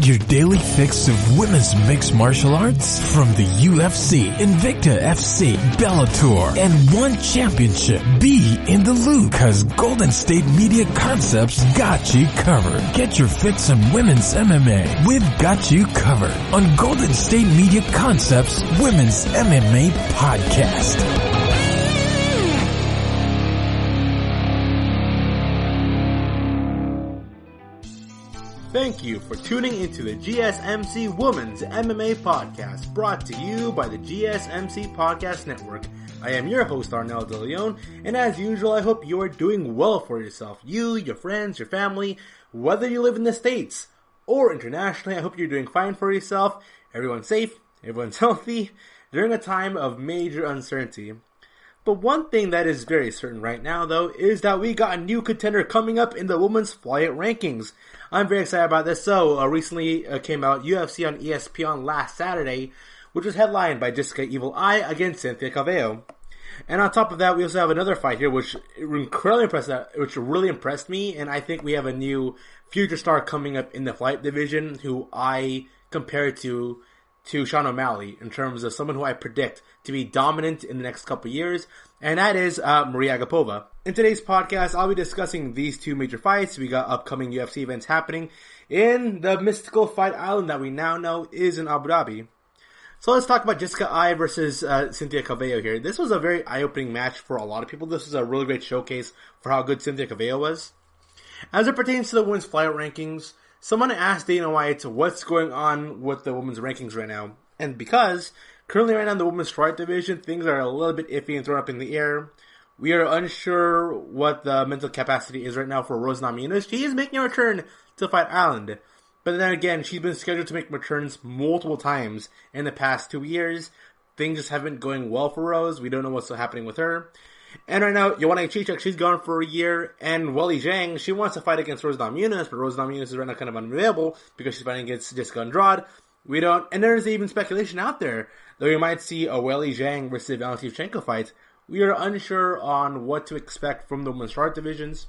Your daily fix of women's mixed martial arts from the UFC, Invicta FC, Bellator, and one championship. Be in the loop, cause Golden State Media Concepts got you covered. Get your fix on women's MMA. We've got you covered on Golden State Media Concepts Women's MMA Podcast. Thank you for tuning into the GSMC Women's MMA Podcast, brought to you by the GSMC Podcast Network. I am your host, Arnel De Leon, and as usual, I hope you are doing well for yourself. You, your friends, your family, whether you live in the States or internationally, I hope you're doing fine for yourself. Everyone's safe, everyone's healthy, during a time of major uncertainty. But one thing that is very certain right now, though, is that we got a new contender coming up in the women's flyweight rankings. I'm very excited about this. So, recently came out UFC on ESPN last Saturday, which was headlined by Jessica Evil Eye against Cynthia Calvillo. And on top of that, we also have another fight here, which really impressed me, and I think we have a new future star coming up in the flyweight division, who I compare to Sean O'Malley in terms of someone who I predict to be dominant in the next couple years, and that is Maria Agapova. In today's podcast, I'll be discussing these two major fights. We got upcoming UFC events happening in the mystical fight island that we now know is in Abu Dhabi. So let's talk about Jessica Eye versus Cynthia Calvillo here. This was a very eye-opening match for a lot of people. This was a really great showcase for how good Cynthia Calvillo was. As it pertains to the women's flyweight rankings, someone asked Dana White what's going on with the women's rankings right now. And because currently right now in the women's flyweight division, things are a little bit iffy and thrown up in the air. We are unsure what the mental capacity is right now for Rose Namajunas. She is making a return to Fight Island. But then again, she's been scheduled to make returns multiple times in the past 2 years. Things just haven't been going well for Rose. We don't know what's happening with her. And right now, Joanna Jędrzejczyk, she's gone for a year, and Weili Zhang, she wants to fight against Rose Namajunas, but Rose Namajunas is right now kind of unavailable because she's fighting against Jessica Andrade. And there's even speculation out there that we might see a Weili Zhang versus Valentina Shevchenko fight. We are unsure on what to expect from the women's flyweight divisions.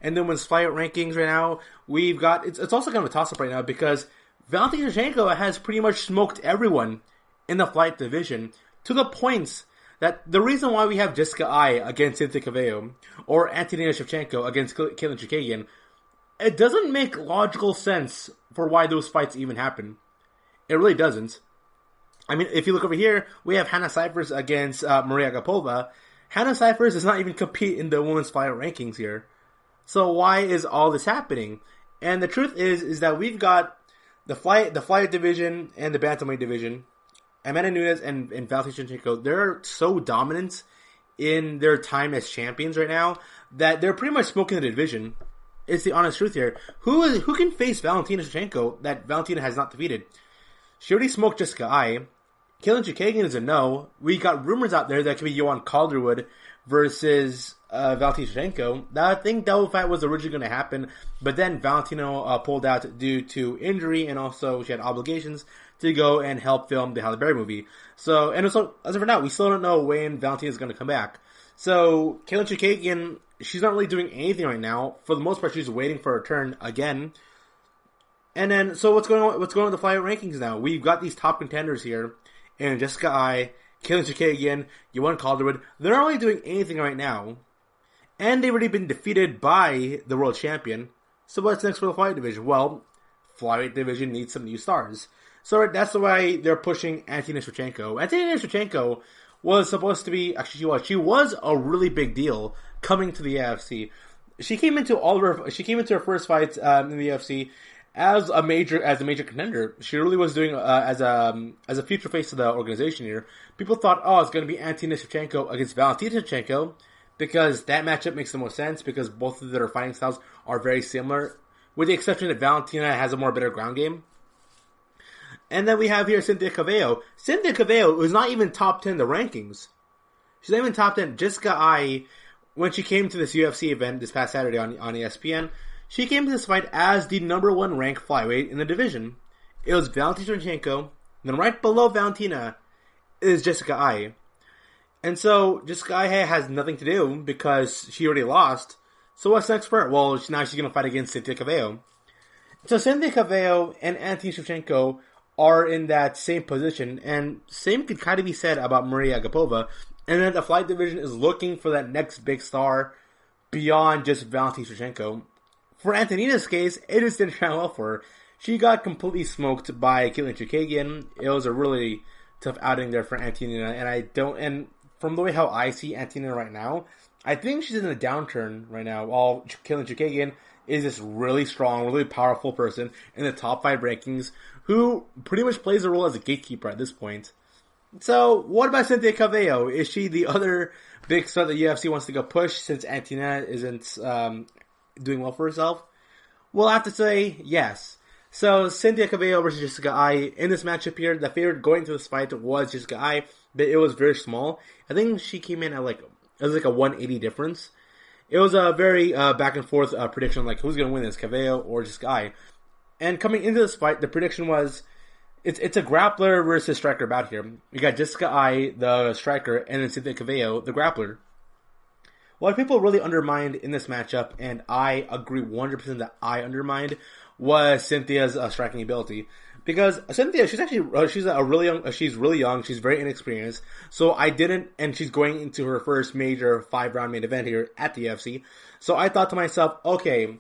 And the women's flyweight rankings right now, we've got, it's also kind of a toss-up right now because Valentina Shevchenko has pretty much smoked everyone in the flyweight division to the points that the reason why we have Jessica Eye against Cynthia Calvillo or Antonina Shevchenko against Katlyn Chookagian, it doesn't make logical sense for why those fights even happen. It really doesn't. I mean, if you look over here, we have Hannah Cifers against Maria Agapova. Hannah Cifers does not even compete in the women's flyweight rankings here. So why is all this happening? And the truth is that we've got the flyweight division and the bantamweight division. Amanda Nunes and Valentina Shevchenko, they're so dominant in their time as champions right now that they're pretty much smoking the division. It's the honest truth here. Who can face Valentina Shevchenko that Valentina has not defeated? She already smoked Jessica Eye. Katlyn Chookagian is a no. We got rumors out there that could be Joanne Calderwood versus Valentina Shevchenko. I think that fight was originally going to happen, but then Valentina pulled out due to injury, and also she had obligations to go and help film the Halle Berry movie. So, and also, as of right now, we still don't know when Valentina is going to come back. So, Katlyn Chookagian, she's not really doing anything right now. For the most part, she's waiting for her turn again. And then, so what's going on with the flyweight rankings now? We've got these top contenders here, and Jessica Eye, Katlyn Chookagian, Joanne Calderwood. They're not really doing anything right now. And they've already been defeated by the world champion. So what's next for the flyweight division? Well, flyweight division needs some new stars. So that's why they're pushing Antonina Shevchenko. Antonina Shevchenko was supposed to be, actually she was a really big deal coming to the UFC. She came into her first fights in the UFC as a major contender. She really was doing as a future face of the organization here. People thought, it's going to be Antonina Shevchenko against Valentina Shevchenko because that matchup makes the most sense because both of their fighting styles are very similar, with the exception that Valentina has a better ground game. And then we have here Cynthia Calvillo. Cynthia Calvillo was not even top 10 in the rankings. She's not even top 10. Jessica Eye, when she came to this UFC event this past Saturday on ESPN, she came to this fight as the number 1 ranked flyweight in the division. It was Valentina Shevchenko, and then right below Valentina is Jessica Eye. And so Jessica Eye has nothing to do because she already lost. So what's next for her? Well, now she's going to fight against Cynthia Calvillo. So Cynthia Calvillo and Anthony Shevchenko are in that same position, and same could kind of be said about Maria Agapova, and then the Flyweight division is looking for that next big star beyond just Valentina Shevchenko. For Antonina's case, it just didn't turn out well for her. She got completely smoked by Katlyn Chookagian. It was a really tough outing there for Antonina, and from the way how I see Antonina right now, I think she's in a downturn right now, while Katlyn Chookagian is this really strong, really powerful person in the top 5 rankings who pretty much plays a role as a gatekeeper at this point. So, what about Cynthia Calvillo? Is she the other big star that UFC wants to go push since Antonina isn't doing well for herself? Well, I have to say, yes. So, Cynthia Calvillo versus Jessica Ai. In this matchup here, the favorite going into this fight was Jessica Ai, but it was very small. I think she came in at it was like a 180 difference. It was a very back and forth prediction, like who's going to win this, Calvillo or Jessica Ai. And coming into this fight, the prediction was, it's a grappler versus striker bout here. You got Jessica Ai, the striker, and then Cynthia Calvillo, the grappler. What people really undermined in this matchup, and I agree 100% that I undermined, was Cynthia's striking ability. Because Cynthia, she's really young, she's very inexperienced. So and she's going into her first major 5-round main event here at the UFC. So I thought to myself, okay,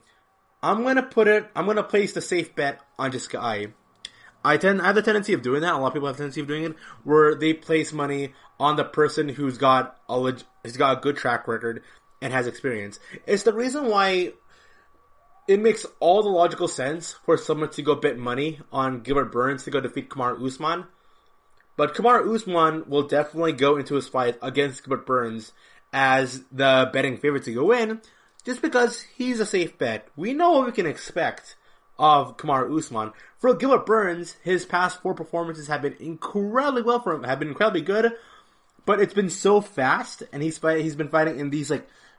I'm gonna place the safe bet on Jessica Ai. I have the tendency of doing that. A lot of people have the tendency of doing it, where they place money on the person who's got a good track record and has experience. It's the reason why it makes all the logical sense for someone to go bet money on Gilbert Burns to go defeat Kamaru Usman. But Kamaru Usman will definitely go into his fight against Gilbert Burns as the betting favorite to go in, just because he's a safe bet. We know what we can expect of Kamaru Usman. For Gilbert Burns, his past 4 performances have been incredibly well for him, have been incredibly good, but it's been so fast, and he's been fighting in these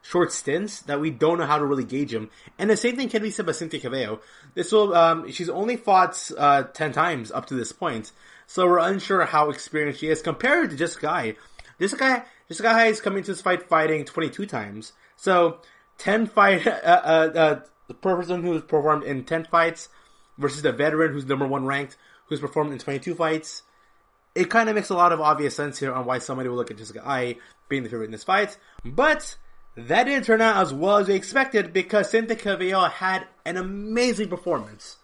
short stints that we don't know how to really gauge him. And the same thing can be said by Cynthia Calvillo. She's only fought 10 times up to this point, so we're unsure how experienced she is compared to Jessica Ai. Jessica Ai is coming to this fight fighting 22 times, so 10 the person who's performed in 10 fights versus the veteran who's number 1 ranked, who's performed in 22 fights. It kind of makes a lot of obvious sense here on why somebody will look at Jessica Ai being the favorite in this fight. But that didn't turn out as well as we expected, because Cynthia Calvillo had an amazing performance.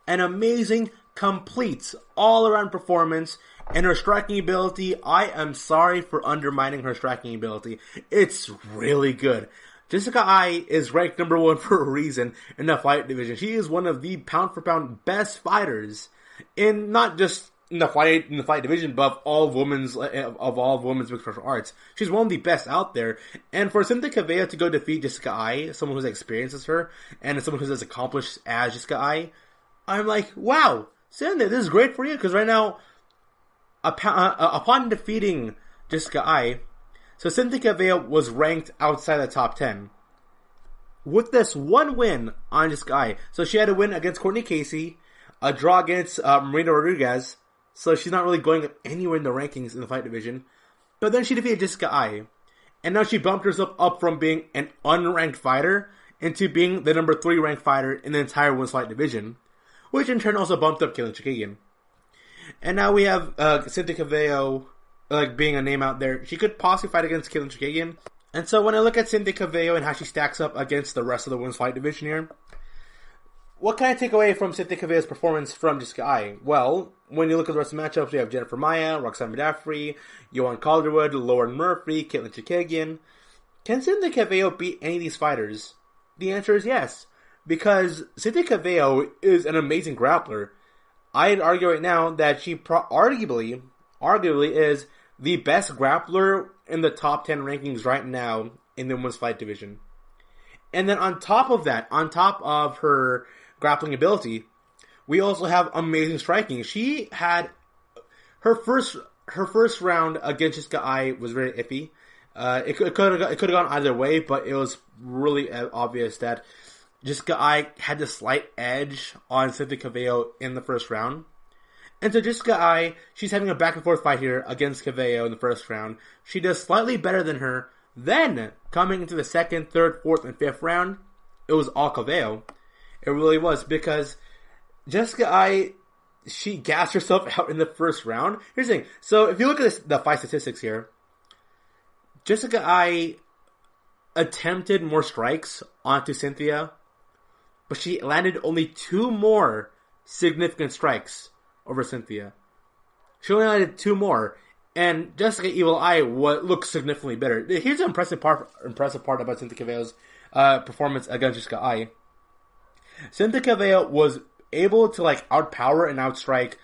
An amazing, complete, all-around performance. And her striking ability, I am sorry for undermining her striking ability. It's really good. Jessica Ai is ranked number 1 for a reason in the Flyweight division. She is one of the pound-for-pound best fighters in not just in the fight division, but of all women's mixed martial arts. She's one of the best out there. And for Cynthia Calvillo to go defeat Jessica Ai, someone who's experienced as her, and someone who's as accomplished as Jessica Ai, I'm like, wow, Cynthia, this is great for you, because right now, upon defeating Jessica Ai, so Cynthia Calvillo was ranked outside the top 10. With this one win on Jessica Ai, so she had a win against Courtney Casey, a draw against Marina Rodriguez, so she's not really going anywhere in the rankings in the fight division. But then she defeated Jessica Ai, and now she bumped herself up from being an unranked fighter into being the number 3 ranked fighter in the entire women's fight division, which in turn also bumped up Katlyn Chookagian. And now we have Cynthia Calvillo being a name out there. She could possibly fight against Katlyn Chookagian. And so when I look at Cynthia Calvillo and how she stacks up against the rest of the women's fight division here, what can I take away from Cynthia Calvillo's performance from Jessica Ai? Well, when you look at the rest of the matchups, you have Jennifer Maia, Roxanne Modafferi, Joanne Calderwood, Lauren Murphy, Katlyn Chookagian. Can Cynthia Calvillo beat any of these fighters? The answer is yes, because Cynthia Calvillo is an amazing grappler. I'd argue right now that she arguably is the best grappler in the top 10 rankings right now in the women's fight division. And then on top of that, on top of her grappling ability, we also have amazing striking. She had her first round against Jessica Ai was very iffy. It could have gone either way, but it was really obvious that Jessica Ai had the slight edge on Cynthia Calvillo in the first round. And so Jessica Ai, she's having a back and forth fight here against Calvillo in the first round. She does slightly better than her. Then, coming into the second, third, fourth, and fifth round, it was all Calvillo. It really was, because Jessica she gassed herself out in the first round. Here's the thing. So if you look at the fight statistics here, Jessica attempted more strikes onto Cynthia, but she landed only 2 more significant strikes over Cynthia. She only landed 2 more, and Jessica Evil Eye looks significantly better. Here's the impressive part about Cynthia Cavello's performance against Jessica Eye. Cynthia Cavello was able to outpower and outstrike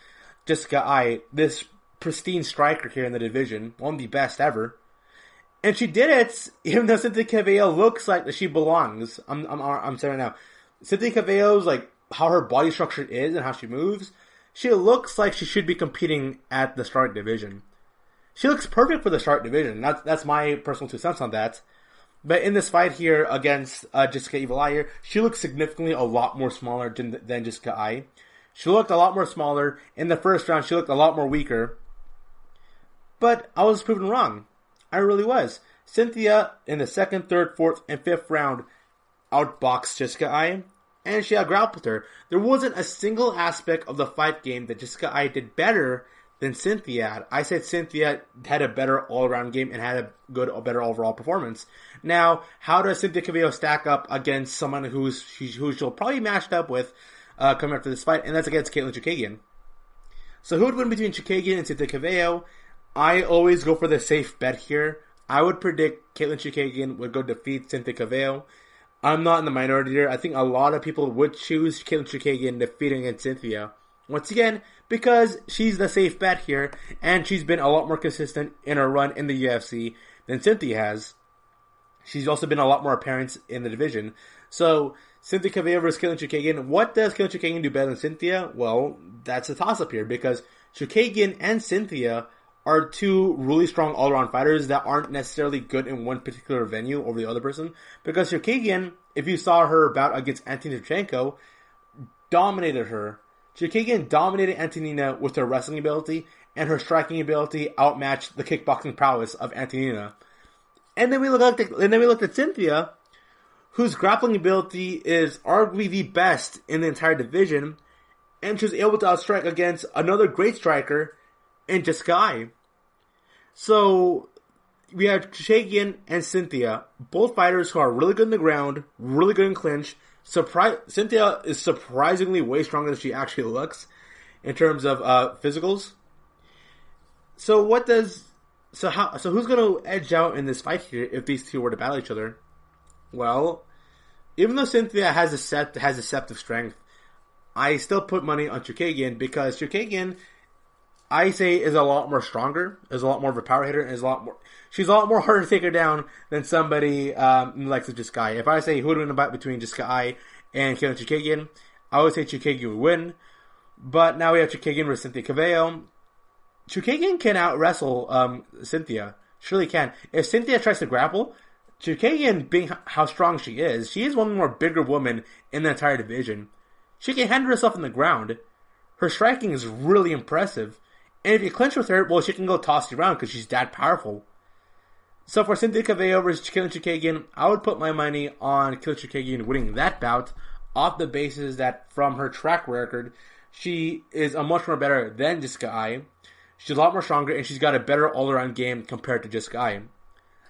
Jessica Eye, this pristine striker here in the division, one of the best ever. And she did it even though Cynthia Cavello looks like she belongs. I'm saying it now. Cynthia Cavello's how her body structure is and how she moves, she looks like she should be competing at the start division. She looks perfect for the start division. That's my personal 2 cents on that. But in this fight here against Jessica Evil Eye, she looks significantly a lot more smaller than Jessica Eye. She looked a lot more smaller. In the first round, she looked a lot more weaker. But I was proven wrong. I really was. Cynthia, in the 2nd, 3rd, 4th, and 5th round, outboxed Jessica Eye, and she outgrappled her. There wasn't a single aspect of the fight game that Jessica Eye did better than Cynthia had. I said Cynthia had a better all-around game and had a better overall performance. Now, how does Cynthia Cavello stack up against someone who she'll probably matched up with coming after this fight, and that's against Katlyn Chookagian. So who would win between Chookagian and Cynthia Cavello? I always go for the safe bet here. I would predict Katlyn Chookagian would go defeat Cynthia Cavello. I'm not in the minority here. I think a lot of people would choose Katlyn Chookagian defeating against Cynthia. Once again, because she's the safe bet here, and she's been a lot more consistent in her run in the UFC than Cynthia has. She's also been a lot more apparent in the division. So, Cynthia Cavello versus Katlyn Chookagian. What does Katlyn Chookagian do better than Cynthia? Well, that's a toss-up here, because Chookagian and Cynthia are 2 really strong all-around fighters that aren't necessarily good in one particular venue over the other person. Because Chookagian, if you saw her bout against Antonina Shevchenko, dominated her. Chookagian dominated Antonina with her wrestling ability, and her striking ability outmatched the kickboxing prowess of Antonina. And then we looked at Cynthia, whose grappling ability is arguably the best in the entire division, and she was able to outstrike against another great striker in Jessica Eye. So, we have Chookagian and Cynthia, both fighters who are really good in the ground, really good in clinch. Cynthia is surprisingly way stronger than she actually looks in terms of physicals. So who's going to edge out in this fight here if these 2 were to battle each other? Well, even though Cynthia has deceptive strength, I still put money on Chookagian because Chookagian, I say, is a lot more stronger, is a lot more of a power hitter, and she's a lot more harder to take her down than somebody like Jessica Eye. If I say who would win a fight between Jessica Eye and Katlyn Chookagian, I would say Chookagian would win. But now we have Chookagian versus Cynthia Cavello. Chookagian can out-wrestle Cynthia. Surely can. If Cynthia tries to grapple, Chookagian, being how strong she is one of the more bigger women in the entire division. She can handle herself on the ground. Her striking is really impressive. And if you clinch with her, well, she can go toss you around because she's that powerful. So for Cynthia Cavello versus Katlyn Chookagian, I would put my money on Katlyn Chookagian winning that bout off the basis that from her track record, she is a much more better than Jessica Eye. She's a lot more stronger, and she's got a better all-around game compared to Jessica Eye.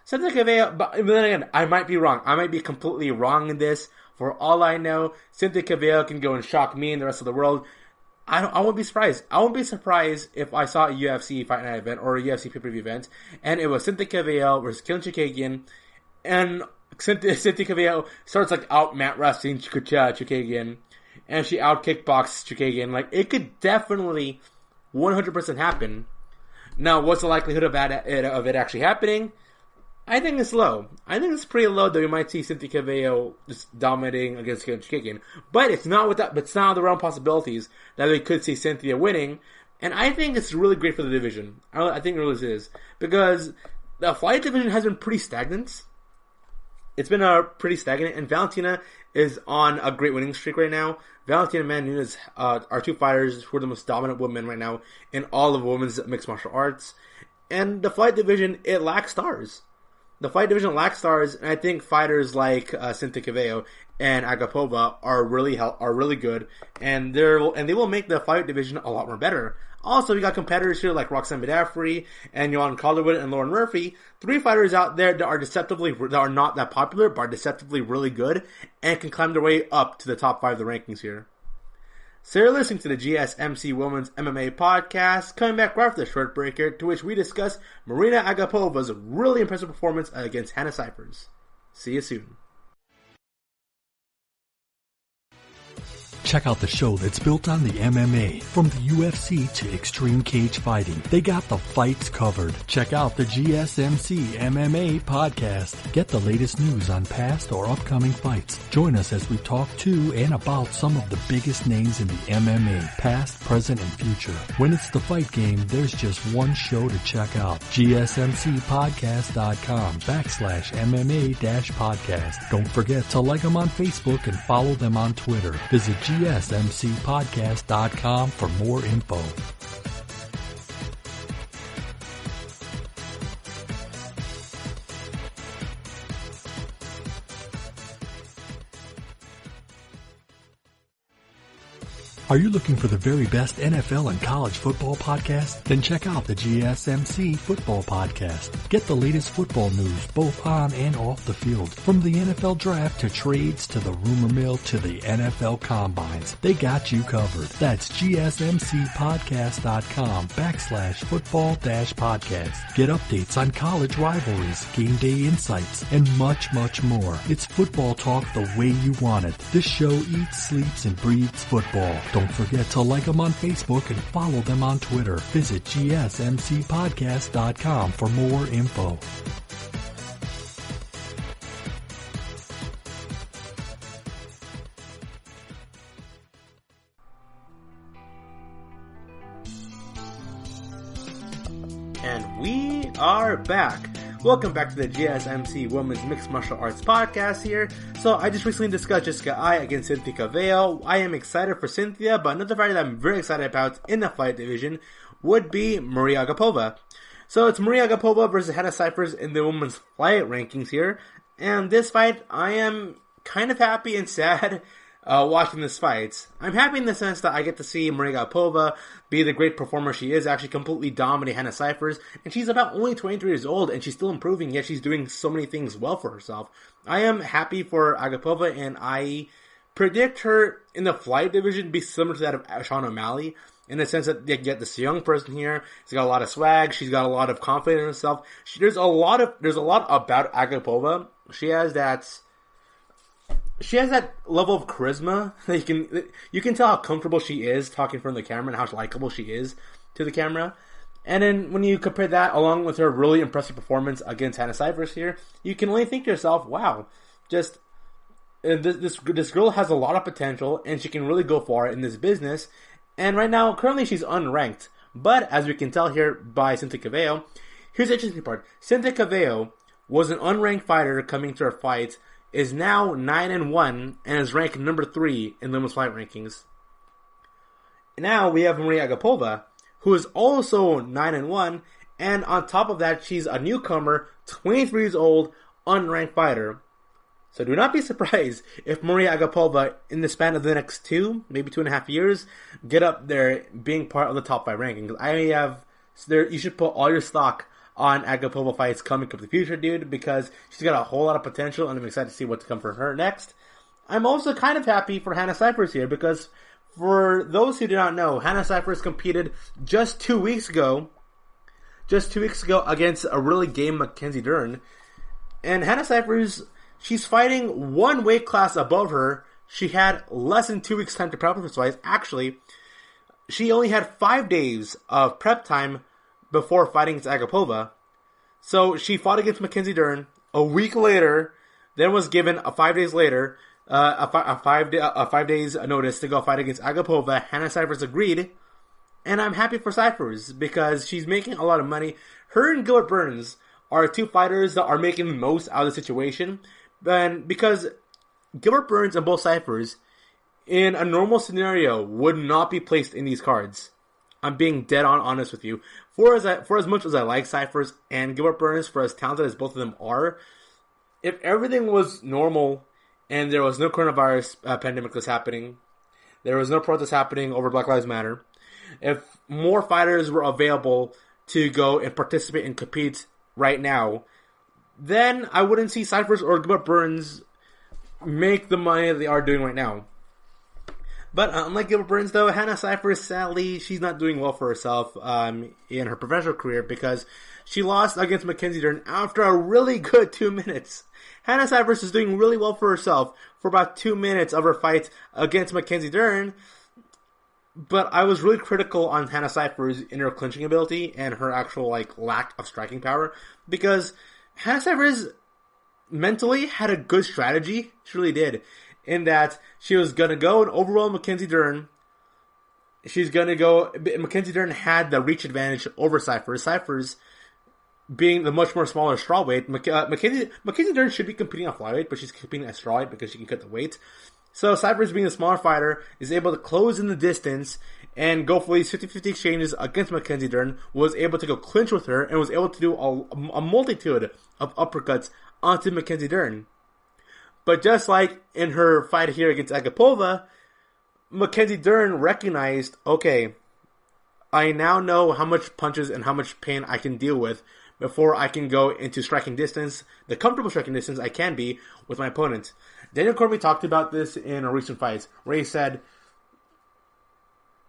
Cynthia Cavello, but then again, I might be wrong. I might be completely wrong in this. For all I know, Cynthia Cavello can go and shock me and the rest of the world. I won't be surprised. I won't be surprised if I saw a UFC Fight Night event or a UFC pay-per-view event, and it was Cynthia Cavello versus Katlyn Chookagian, and Cynthia Cavello starts out mat wrestling Chookagian, and she out kickboxes Chookagian. It could definitely 100% happen. Now, what's the likelihood of it actually happening? I think it's low. I think it's pretty low that we might see Cynthia Cavello just dominating against Chookagian. But it's not out of the realm of possibilities that we could see Cynthia winning. And I think it's really great for the division. I think it really is. Because the flyweight division has been pretty stagnant. It's been pretty stagnant. And Valentina is on a great winning streak right now. Valentina and Amanda Nunes are 2 fighters who are the most dominant women right now in all of women's mixed martial arts. And the flyweight division, it lacks stars. the fight division lacks stars, and I think fighters like Cynthia Calvillo and Agapova are really good, and they will make the fight division a lot more better. Also, we got competitors here like Roxanne Modafferi and Joanne Calderwood and Lauren Murphy. 3 fighters out there that are not that popular, but are deceptively really good and can climb their way up to the top 5 of the rankings here. So you're listening to the GSMC Women's MMA Podcast, coming back right after the short break here, to which we discuss Marina Agapova's really impressive performance against Hannah Cifers. See you soon. Check out the show that's built on the MMA, from the UFC to extreme cage fighting. They got the fights covered. Check out the GSMC MMA podcast. Get the latest news on past or upcoming fights. Join us as we talk to and about some of the biggest names in the MMA, past, present, and future. When it's the fight game, there's just one show to check out. GSMCpodcast.com/MMA-podcast. Don't forget to like them on Facebook and follow them on Twitter. Visit GSMCpodcast.com for more info. Are you looking for the very best NFL and college football podcast? Then check out the GSMC Football Podcast. Get the latest football news both on and off the field. From the NFL Draft to trades to the rumor mill to the NFL Combines. They got you covered. That's GSMCpodcast.com/football-podcast. Get updates on college rivalries, game day insights, and much, much more. It's football talk the way you want it. This show eats, sleeps, and breathes football. Don't forget to like them on Facebook and follow them on Twitter. Visit GSMCpodcast.com for more info. And we are back. Welcome back to the GSMC Women's Mixed Martial Arts Podcast here. So I just recently discussed Jessica Ai against Cynthia Calvillo. I am excited for Cynthia, but another fighter that I'm very excited about in the fight division would be Maria Agapova. So it's Maria Agapova versus Hannah Cifers in the women's flyweight rankings here. And this fight, I am kind of happy and sad watching this fight. I'm happy in the sense that I get to see Maria Agapova be the great performer she is, actually completely dominate Hannah Cifers, and she's about only 23 years old, and she's still improving, yet she's doing so many things well for herself. I am happy for Agapova, and I predict her in the flight division to be similar to that of Sean O'Malley, in the sense that you get this young person here, she's got a lot of swag, she's got a lot of confidence in herself. There's a lot about Agapova. She has that level of charisma that you can tell how comfortable she is talking from the camera and how likable she is to the camera. And then when you compare that along with her really impressive performance against Hannah Cifers here, you can only think to yourself, wow, just this girl has a lot of potential and she can really go far in this business. And right now, currently she's unranked. But as we can tell here by Cynthia Calvillo, here's the interesting part. Cynthia Calvillo was an unranked fighter coming to her fight, is now 9-1 and is ranked number 3 in women's fight rankings. Now we have Maria Agapova, who is also 9-1, and on top of that, she's a newcomer, 23 years old, unranked fighter. So do not be surprised if Maria Agapova, in the span of the next 2, maybe 2.5 years, get up there being part of the top 5 rankings. You should put all your stock on Agapova fights coming up in the future, dude, because she's got a whole lot of potential, and I'm excited to see what to come for her next. I'm also kind of happy for Hannah Cifers here, because for those who do not know, Hannah Cifers competed just 2 weeks ago against a really game Mackenzie Dern, and Hannah Cifers, she's fighting one weight class above her. She had less than 2 weeks time to prep for this fight. Actually, she only had 5 days of prep time before fighting against Agapova. So she fought against Mackenzie Dern a week later, then was given a 5 days later, a 5 days notice to go fight against Agapova. Hannah Cifers agreed, and I'm happy for Cifers because she's making a lot of money. Her and Gilbert Burns are 2 fighters that are making the most out of the situation, and because Gilbert Burns and both Cifers, in a normal scenario, would not be placed in these cards. I'm being dead on honest with you. For as much as I like Cyphers and Gilbert Burns, for as talented as both of them are, if everything was normal and there was no coronavirus pandemic that's happening, there was no protest happening over Black Lives Matter, if more fighters were available to go and participate and compete right now, then I wouldn't see Cyphers or Gilbert Burns make the money that they are doing right now. But unlike Gilbert Burns, though, Hannah Cyphers, sadly, she's not doing well for herself in her professional career because she lost against Mackenzie Dern after a really good 2 minutes. Hannah Cyphers is doing really well for herself for about 2 minutes of her fight against Mackenzie Dern, but I was really critical on Hannah Cyphers in her clinching ability and her actual lack of striking power because Hannah Cyphers mentally had a good strategy. She really did. In that she was going to go and overwhelm Mackenzie Dern. Mackenzie Dern had the reach advantage over Cyphers. Cyphers being the much more smaller strawweight. Mackenzie Dern should be competing at flyweight, but she's competing at strawweight because she can cut the weight. So Cyphers, being a smaller fighter, is able to close in the distance and go for these 50-50 exchanges against Mackenzie Dern, was able to go clinch with her, and was able to do a multitude of uppercuts onto Mackenzie Dern. But just like in her fight here against Agapova, Mackenzie Dern recognized, okay, I now know how much punches and how much pain I can deal with before I can go into striking distance, the comfortable striking distance I can be with my opponent. Daniel Cormier talked about this in a recent fight, where he said,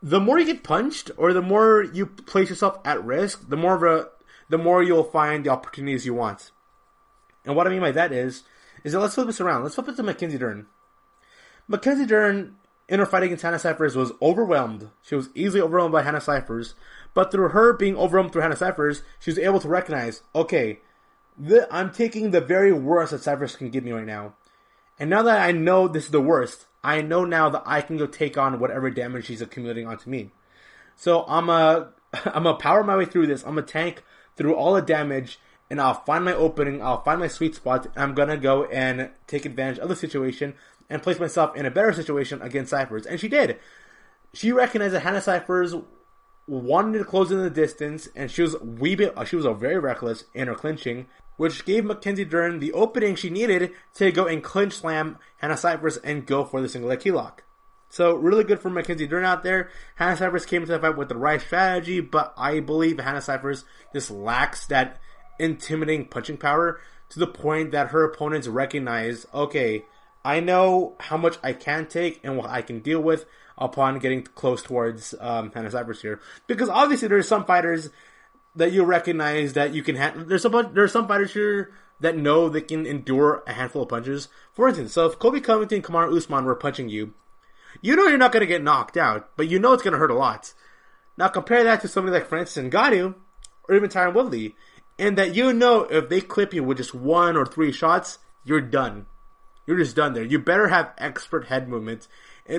the more you get punched, or the more you place yourself at risk, the more you'll find the opportunities you want. And what I mean by that is that let's flip this around. Let's flip it to Mackenzie Dern. Mackenzie Dern, in her fight against Hannah Cyphers, was overwhelmed. She was easily overwhelmed by Hannah Cyphers. But through her being overwhelmed through Hannah Cyphers, she was able to recognize, okay, I'm taking the very worst that Cyphers can give me right now. And now that I know this is the worst, I know now that I can go take on whatever damage she's accumulating onto me. So I'm gonna power my way through this. I'm gonna tank through all the damage, and I'll find my opening, I'll find my sweet spot, and I'm gonna go and take advantage of the situation and place myself in a better situation against Cyphers. And she did. She recognized that Hannah Cyphers wanted to close in the distance, and she was very reckless in her clinching, which gave Mackenzie Dern the opening she needed to go and clinch slam Hannah Cyphers and go for the single leg key lock. So really good for Mackenzie Dern out there. Hannah Cyphers came into the fight with the right strategy, but I believe Hannah Cyphers just lacks that intimidating punching power to the point that her opponents recognize, okay, I know how much I can take and what I can deal with upon getting close towards Hannah Cyphers here. Because obviously there's some fighters that you recognize that you can handle. There's some fighters here that know they can endure a handful of punches. For instance, so if Colby Covington and Kamaru Usman were punching you, you know you're not going to get knocked out, but you know it's going to hurt a lot. Now compare that to somebody like Francis Ngannou or even Tyron Woodley, and that you know if they clip you with just 1 or 3 shots, you're done. You're just done there. You better have expert head movements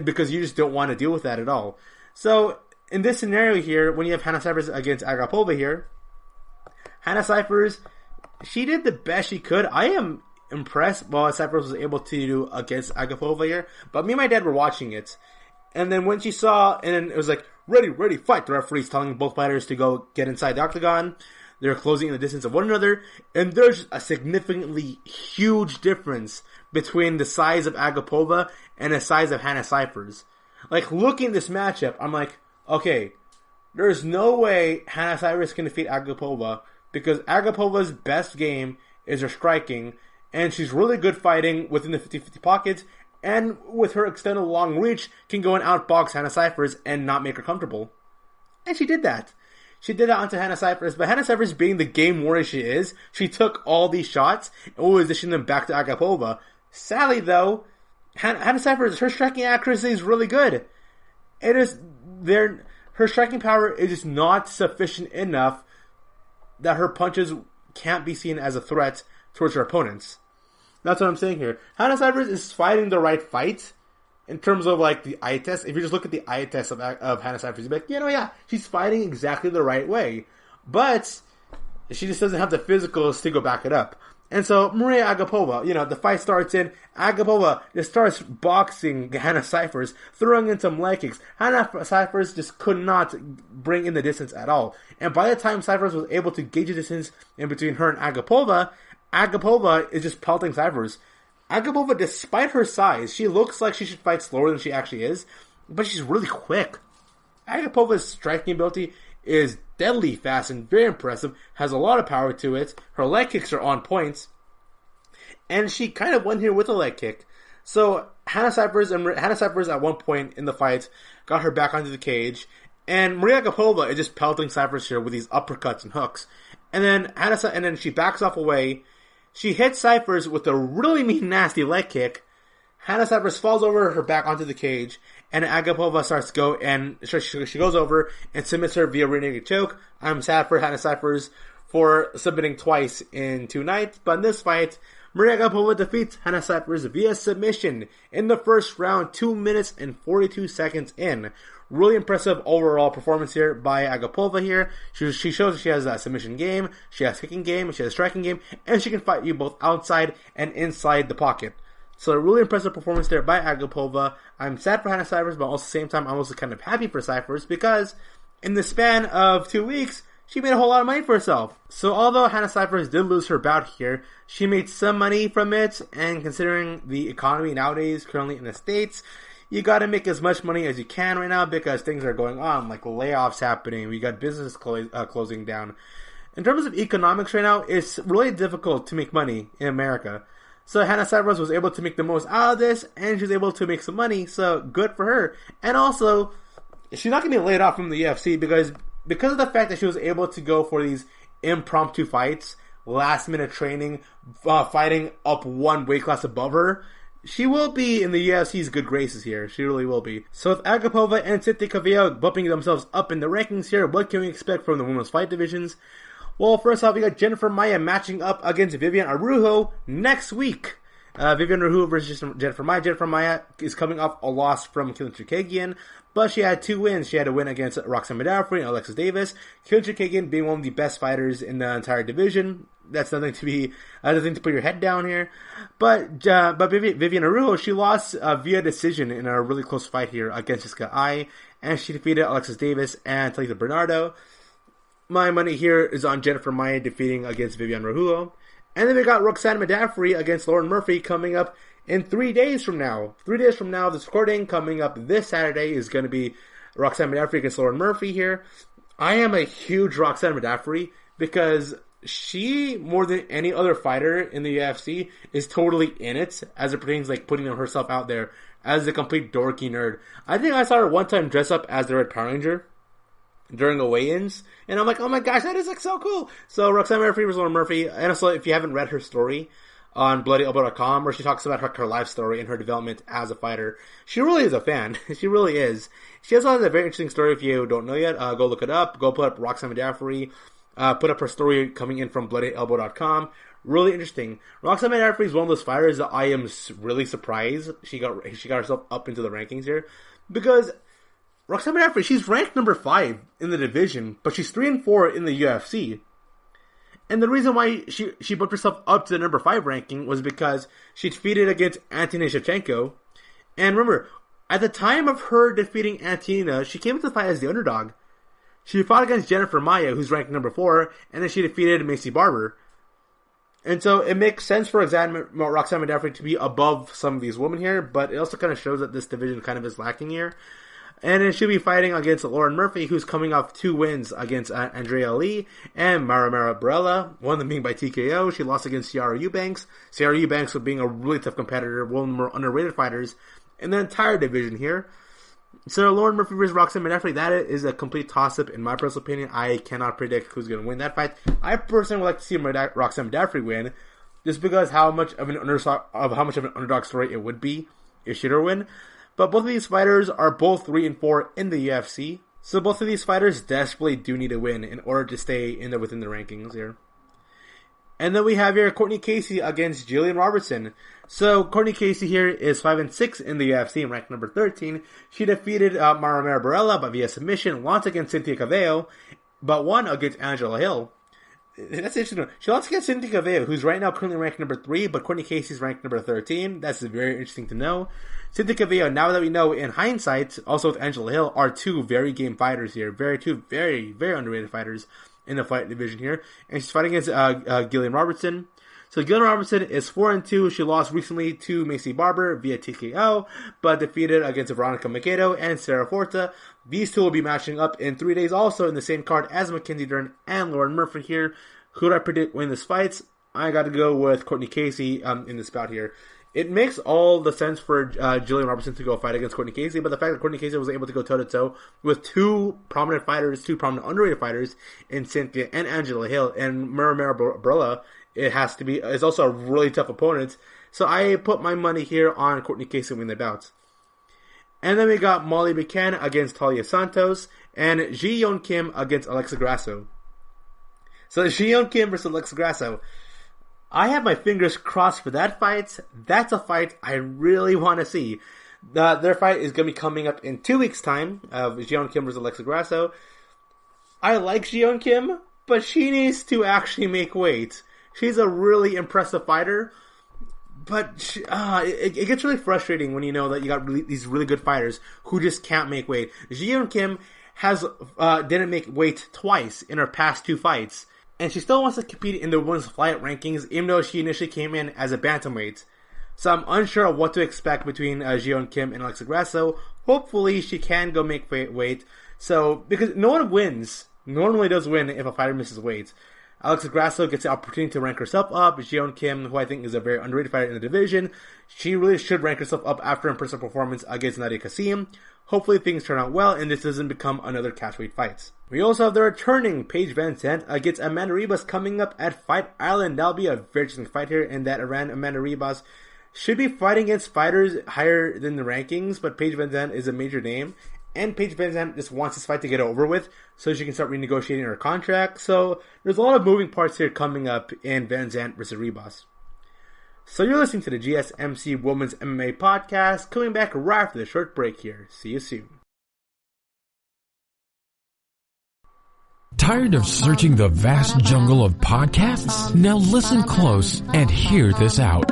because you just don't want to deal with that at all. So in this scenario here, when you have Hannah Cyphers against Agapova here, Hannah Cyphers, she did the best she could. I am impressed what Cyphers was able to do against Agapova here. But me and my dad were watching it. And then when she saw, and then it was like, ready, fight. The referee's telling both fighters to go get inside the octagon. They're closing in the distance of one another. And there's a significantly huge difference between the size of Agapova and the size of Hannah Cyphers. Like, looking at this matchup, I'm like, okay, there's no way Hannah Cyphers can defeat Agapova because Agapova's best game is her striking, and she's really good fighting within the 50-50 pockets, and with her extended long reach, can go and outbox Hannah Cyphers and not make her comfortable. And she did that. She did that onto Hannah Cyphers, but Hannah Cyphers, being the game warrior she is, she took all these shots and positioned them back to Agapova. Sadly, though, Hannah Cyphers, her striking accuracy is really good. Her striking power is just not sufficient enough that her punches can't be seen as a threat towards her opponents. That's what I'm saying here. Hannah Cyphers is fighting the right fight in terms of like the eye test. If you just look at the eye test of Hannah Cyphers, you'd be like, she's fighting exactly the right way. But she just doesn't have the physicals to go back it up. And so Maria Agapova, the fight starts in. Agapova just starts boxing Hannah Cifers, throwing in some leg kicks. Hannah Cifers just could not bring in the distance at all. And by the time Cifers was able to gauge the distance in between her and Agapova, Agapova is just pelting Cifers. Agapova, despite her size, she looks like she should fight slower than she actually is, but she's really quick. Agapova's striking ability is deadly fast and very impressive, has a lot of power to it. Her leg kicks are on point, and she kind of won here with a leg kick. So Hannah Cifers at one point in the fight got her back onto the cage, and Maria Agapova is just pelting Cifers here with these uppercuts and hooks. And then she backs off away. She hits Cifers with a really mean, nasty leg kick. Hannah Cifers falls over her back onto the cage, and Agapova starts to go, and she goes over and submits her via rear naked choke. I'm sad for Hannah Cifers for submitting twice in 2 nights, but in this fight, Maria Agapova defeats Hannah Cifers via submission in the first round, 2 minutes and 42 seconds in. Really impressive overall performance here by Agapova here. She shows she has a submission game, she has kicking game, she has striking game, and she can fight you both outside and inside the pocket. So a really impressive performance there by Agapova. I'm sad for Hannah Cifers, but also at the same time I'm also kind of happy for Cifers because in the span of 2 weeks, she made a whole lot of money for herself. So although Hannah Cifers did lose her bout here, she made some money from it, and considering the economy nowadays currently in the States, you gotta make as much money as you can right now because things are going on, like layoffs happening, we got business closing down. In terms of economics right now, it's really difficult to make money in America. So Hannah Cifers was able to make the most out of this, and she was able to make some money, so good for her. And also, she's not going to be laid off from the UFC because of the fact that she was able to go for these impromptu fights, last minute training, fighting up one weight class above her. She will be in the UFC's good graces here. She really will be. So with Agapova and Cynthia Calvillo bumping themselves up in the rankings here, what can we expect from the women's fight divisions? Well, first off, we got Jennifer Maia matching up against Vivian Araujo next week. Vivian Araujo versus Jennifer Maia. Jennifer Maia is coming off a loss from Killian Chookagian, but she had 2 wins. She had a win against Roxanne Modafferi and Alexis Davis. Killian Chookagian being one of the best fighters in the entire division. That's nothing to put your head down here. But Vivian Araujo, she lost via decision in a really close fight here against Jessica Ai, and she defeated Alexis Davis and Talita Bernardo. My money here is on Jennifer Maia defeating against Vivian Araujo. And then we got Roxanne Modafferi against Lauren Murphy coming up in 3 days from now. 3 days from now, this recording coming up this Saturday is going to be Roxanne Modafferi against Lauren Murphy here. I am a huge Roxanne Modafferi because she, more than any other fighter in the UFC, is totally in it as it pertains like putting herself out there as a complete dorky nerd. I think I saw her one time dress up as the Red Power Ranger during the weigh-ins, and I'm like, oh my gosh, that is like so cool. So Roxanne Murphy versus Lauren Murphy, and also if you haven't read her story on BloodyElbow.com, where she talks about her life story and her development as a fighter, she really is a fan. She really is. She also has a very interesting story. If you don't know yet, go look it up. Go put up Roxanne Modafferi. Put up her story coming in from BloodyElbow.com. Really interesting. Roxanne Modafferi is one of those fighters that I am really surprised she got herself up into the rankings here, because Roxanne Modafferi, she's ranked number 5 in the division, but she's 3-4 in the UFC. And the reason why she bumped herself up to the number 5 ranking was because she defeated against Antonina Shevchenko. And remember, at the time of her defeating Antonina, she came into the fight as the underdog. She fought against Jennifer Maia, who's ranked number 4, and then she defeated Macy Barber. And so it makes sense for Roxanne Modafferi to be above some of these women here, but it also kind of shows that this division kind of is lacking here. And then she'll be fighting against Lauren Murphy, who's coming off 2 wins against Andrea Lee and Mara Barella, one of them being by TKO. She lost against Ciara Eubanks. Ciara Eubanks being a really tough competitor, one of the more underrated fighters in the entire division here. So Lauren Murphy versus Roxanne Modafferi, that is a complete toss-up in my personal opinion. I cannot predict who's going to win that fight. I personally would like to see Roxanne Modafferi win, just because how much of an underdog story it would be if she were to win. But both of these fighters are both 3-4 in the UFC, so both of these fighters desperately do need a win in order to stay within the rankings here. And then we have here Courtney Casey against Jillian Robertson. So Courtney Casey here is 5-6 in the UFC and ranked number 13. She defeated Mara Barella via submission, lost against Cynthia Calvillo, but won against Angela Hill. That's interesting. She lost against Cynthia Calvillo, who's right now currently ranked number 3, but Courtney Casey's ranked number 13. That's very interesting to know. Cynthia Calvillo, now that we know in hindsight, also with Angela Hill, are two very game fighters here. Two very, very underrated fighters in the fight division here. And she's fighting against Gillian Robertson. So Gillian Robertson is 4-2. She lost recently to Macy Barber via TKO, but defeated against Veronica Macedo and Sarah Forta. These two will be matching up in 3 days also in the same card as Mackenzie Dern and Lauren Murphy here. Who do I predict win this fight? I got to go with Courtney Casey in this bout here. It makes all the sense for Gillian Robertson to go fight against Courtney Casey, but the fact that Courtney Casey was able to go toe-to-toe with two prominent underrated fighters in Cynthia and Angela Hill and Mira Barella, it's also a really tough opponent. So I put my money here on Courtney Casey winning the bout. And then we got Molly Buchanan against Talia Santos and Ji Yeon Kim against Alexa Grasso. So Ji Yeon Kim versus Alexa Grasso. I have my fingers crossed for that fight. That's a fight I really want to see. Their fight is going to be coming up in 2 weeks' time. Ji Yeon Kim versus Alexa Grasso. I like Ji Yeon Kim, but she needs to actually make weight. She's a really impressive fighter, but it gets really frustrating when you know that you got these really good fighters who just can't make weight. Ji Yeon Kim didn't make weight twice in her past 2 fights, and she still wants to compete in the women's flyweight rankings, even though she initially came in as a bantamweight. So I'm unsure of what to expect between Ji Yeon Kim and Alexa Grasso. Hopefully she can go make weight. So, because no one normally does win if a fighter misses weight. Alexa Grasso gets the opportunity to rank herself up. Ji Yeon Kim, who I think is a very underrated fighter in the division, she really should rank herself up after an impressive performance against Nadia Kassim. Hopefully things turn out well and this doesn't become another catchweight fight. We also have the returning Paige Van Zandt against Amanda Ribas coming up at Fight Island. That'll be a very interesting fight here in that Amanda Ribas should be fighting against fighters higher than the rankings, but Paige Van Zandt is a major name. And Paige Van Zandt just wants this fight to get over with so she can start renegotiating her contract. So there's a lot of moving parts here coming up in Van Zandt versus Ribas. So you're listening to the GSMC Women's MMA Podcast. Coming back right after the short break here. See you soon. Tired of searching the vast jungle of podcasts? Now listen close and hear this out.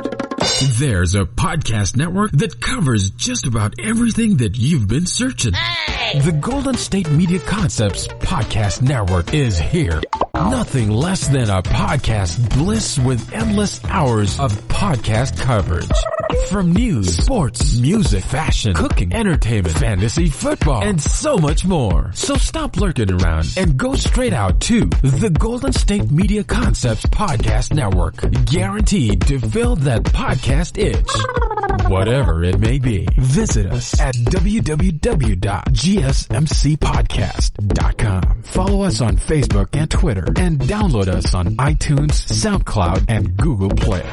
There's a podcast network that covers just about everything that you've been searching. Hey! The Golden State Media Concepts Podcast Network is here. Nothing less than a podcast bliss with endless hours of podcast coverage. From news, sports, music, fashion, cooking, entertainment, fantasy, football, and so much more. So stop lurking around and go straight out to the Golden State Media Concepts Podcast Network. Guaranteed to fill that podcast itch. Whatever it may be. Visit us at www.gsmcpodcast.com. Follow us on Facebook and Twitter and download us on iTunes, SoundCloud, and Google Play.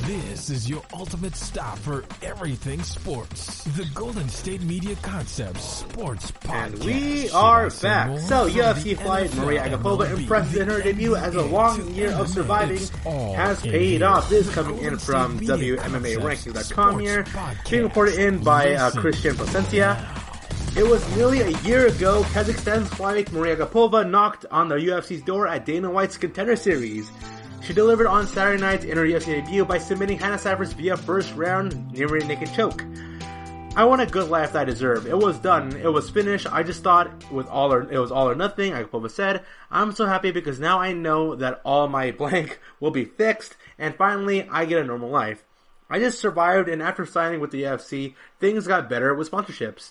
This is your ultimate stop for everything sports. The Golden State Media Concepts Sports Podcast. And we are back. So, UFC fight Maria Agapova impressed in her debut as a long year of surviving has paid off. This is coming in from WMMAranking.com here. Being reported in by Christian Placencia. It was nearly a year ago Kazakhstan's flyweight Maria Agapova knocked on the UFC's door at Dana White's Contender Series. She delivered on Saturday night in her UFC debut by submitting Hannah Cyphers via first round near naked choke. I won a good life that I deserve. It was done. It was finished. I just thought it was all or nothing, Agapova said. I'm so happy because now I know that all my blank will be fixed and finally I get a normal life. I just survived and after signing with the UFC, things got better with sponsorships.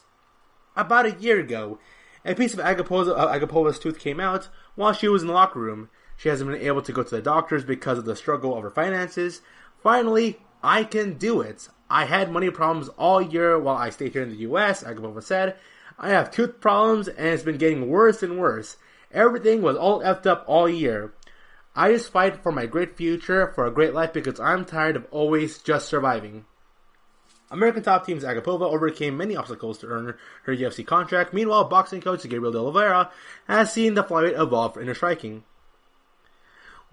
About a year ago, a piece of Agapova's tooth came out while she was in the locker room. She hasn't been able to go to the doctors because of the struggle of her finances. Finally, I can do it. I had money problems all year while I stayed here in the US, Agapova said. I have tooth problems and it's been getting worse and worse. Everything was all effed up all year. I just fight for my great future, for a great life because I'm tired of always just surviving. American top team's Agapova overcame many obstacles to earn her UFC contract. Meanwhile, boxing coach Gabriel De Oliveira has seen the flyweight evolve in her striking.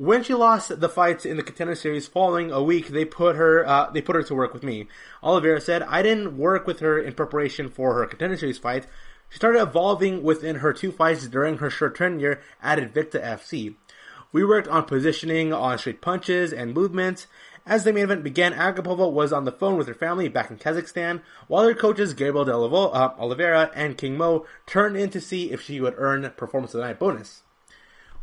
When she lost the fights in the Contender Series following a week, they put her to work with me. Oliveira said, I didn't work with her in preparation for her Contender Series fight. She started evolving within her 2 fights during her short tenure at Invicta FC. We worked on positioning, on straight punches, and movements. As the main event began, Agapova was on the phone with her family back in Kazakhstan, while their coaches Gabriel de Oliveira and King Mo turned in to see if she would earn Performance of the Night bonus.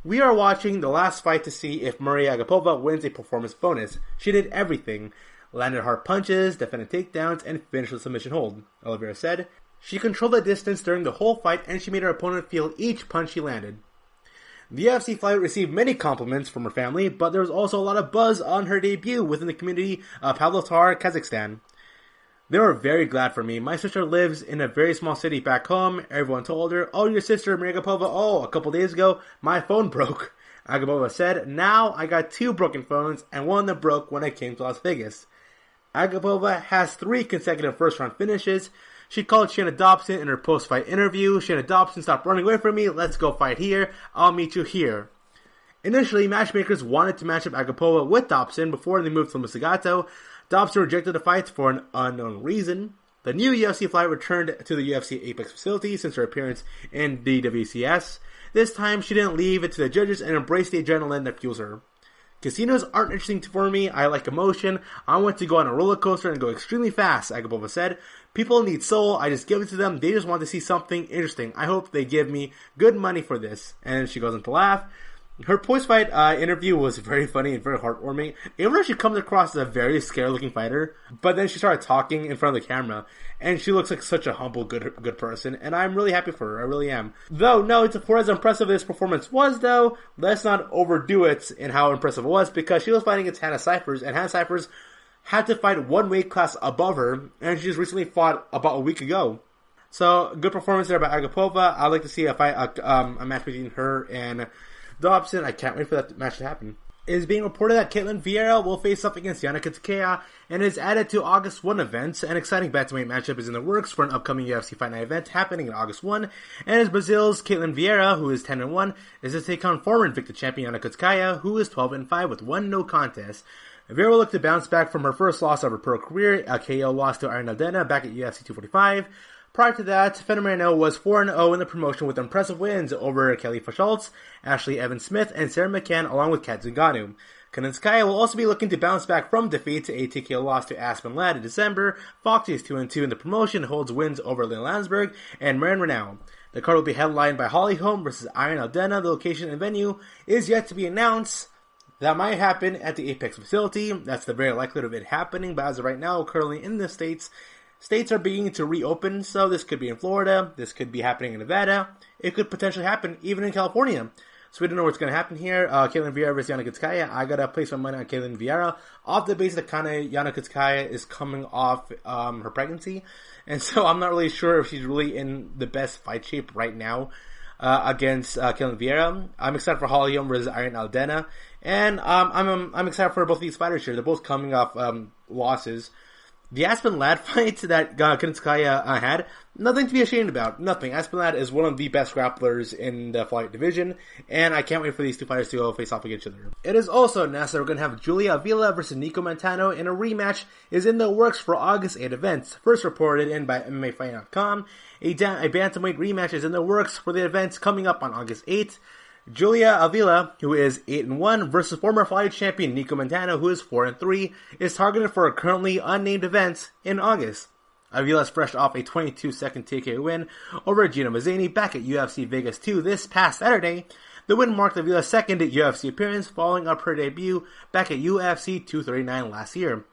We are watching the last fight to see if Maria Agapova wins a performance bonus. She did everything. Landed hard punches, defended takedowns, and finished with submission hold, Oliveira said. She controlled the distance during the whole fight, and she made her opponent feel each punch she landed. The UFC fight received many compliments from her family, but there was also a lot of buzz on her debut within the community of Pavlovtar, Kazakhstan. They were very glad for me. My sister lives in a very small city back home. Everyone told her, oh, your sister, Maria Agapova, a couple days ago, my phone broke. Agapova said, now I got 2 broken phones, and one that broke when I came to Las Vegas. Agapova has 3 consecutive first-round finishes. She called Shanna Dobson in her post-fight interview. Shanna Dobson, stop running away from me. Let's go fight here. I'll meet you here. Initially, matchmakers wanted to match up Agapova with Dobson before they moved to Musagato. Dobson rejected the fight for an unknown reason. The new UFC fight returned to the UFC Apex facility since her appearance in DWCS. This time, she didn't leave it to the judges and embraced the adrenaline that fuels her. Casinos aren't interesting for me. I like emotion. I want to go on a roller coaster and go extremely fast, Agapova said. People need soul. I just give it to them. They just want to see something interesting. I hope they give me good money for this. And she goes on to laugh. Her post-fight interview was very funny and very heartwarming. Even though she comes across as a very scary-looking fighter, but then she started talking in front of the camera, and she looks like such a humble, good person, and I'm really happy for her. I really am. Though, no, for as impressive as this performance was, though, let's not overdo it in how impressive it was, because she was fighting against Hannah Cyphers, and Hannah Cyphers had to fight 1 weight class above her, and she just recently fought about a week ago. So, good performance there by Agapova. I'd like to see a match between her and Dobson. I can't wait for that match to happen. It is being reported that Caitlin Vieira will face up against Yana Katsukaya and is added to August 1 event. An exciting bantamweight matchup is in the works for an upcoming UFC FIght Night event happening in August 1. And as Brazil's Caitlin Vieira, who is 10-1, is to take on former Invicta champion Yana Katsukaya, who is 12-5 with 1 no contest. Vieira will look to bounce back from her first loss of her pro career, a KO loss to Irene Aldana back at UFC 245. Prior to that, Fenimeno was 4-0 in the promotion with impressive wins over Kelly Schultz, Ashley Evans-Smith, and Sarah McCann, along with Kat Zingano. Kanenskaya will also be looking to bounce back from defeat to a TKO loss to Aspen Ladd in December. Foxy is 2-2 in the promotion, holds wins over Lynn Landsberg and Marion Renaud. The card will be headlined by Holly Holm versus Irene Aldana. The location and venue is yet to be announced. That might happen at the Apex facility. That's the very likelihood of it happening, but as of right now, currently in the States are beginning to reopen, so this could be in Florida, this could be happening in Nevada, it could potentially happen even in California. So we don't know what's going to happen here. Caitlin Vieira versus Yana Katsukaya. I got to place my money on Caitlin Vieira off the basis that kind of Yana Katsukaya is coming off her pregnancy, and so I'm not really sure if she's really in the best fight shape right now against Caitlin Vieira. I'm excited for Holly Holm versus Irene Aldana, and I'm excited for both these fighters here. They're both coming off losses. The Aspen Ladd fight that Kanenskaya had, nothing to be ashamed about. Nothing. Aspen Ladd is one of the best grapplers in the flyweight division, and I can't wait for these two fighters to go face off against each other. It is also announced that we're going to have Julia Avila versus Nico Montano, and a rematch is in the works for August 8 events. First reported in by MMAfight.com, a bantamweight rematch is in the works for the events coming up on August 8th. Julia Avila, who is 8-1, versus former flyweight champion Nico Montano, who is 4-3, is targeted for a currently unnamed event in August. Avila is fresh off a 22-second TKO win over Gino Mazzini back at UFC Vegas 2 this past Saturday. The win marked Avila's second UFC appearance, following up her debut back at UFC 239 last year.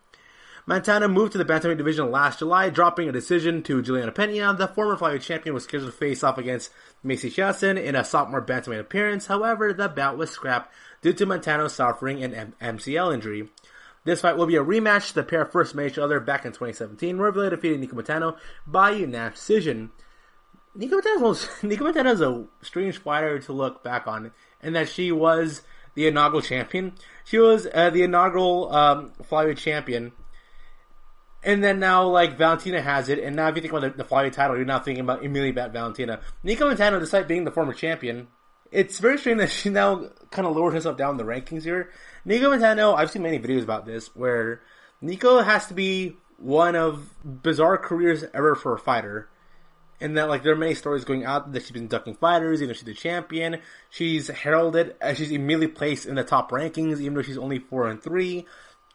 Montano moved to the bantamweight division last July, dropping a decision to Juliana Pena. The former flyweight champion was scheduled to face off against Macy Chiasson in a sophomore bantamweight appearance. However, the bout was scrapped due to Montano suffering an MCL injury. This fight will be a rematch. The pair first met each other back in 2017, where Avila defeated Nico Montano by unanimous decision. Nico Montano is a strange fighter to look back on, in that she was the inaugural champion. She was the inaugural flyweight champion. And then now, Valentina has it, and now if you think about the flyweight title, you're not thinking immediately about Valentina. Nico Montano, despite being the former champion, it's very strange that she now kind of lowered herself down the rankings here. Nico Montano, I've seen many videos about this, where Nico has to be one of bizarre careers ever for a fighter. And that, like, there are many stories going out that she's been ducking fighters, even though she's the champion. She's heralded as she's immediately placed in the top rankings, even though she's only 4-3.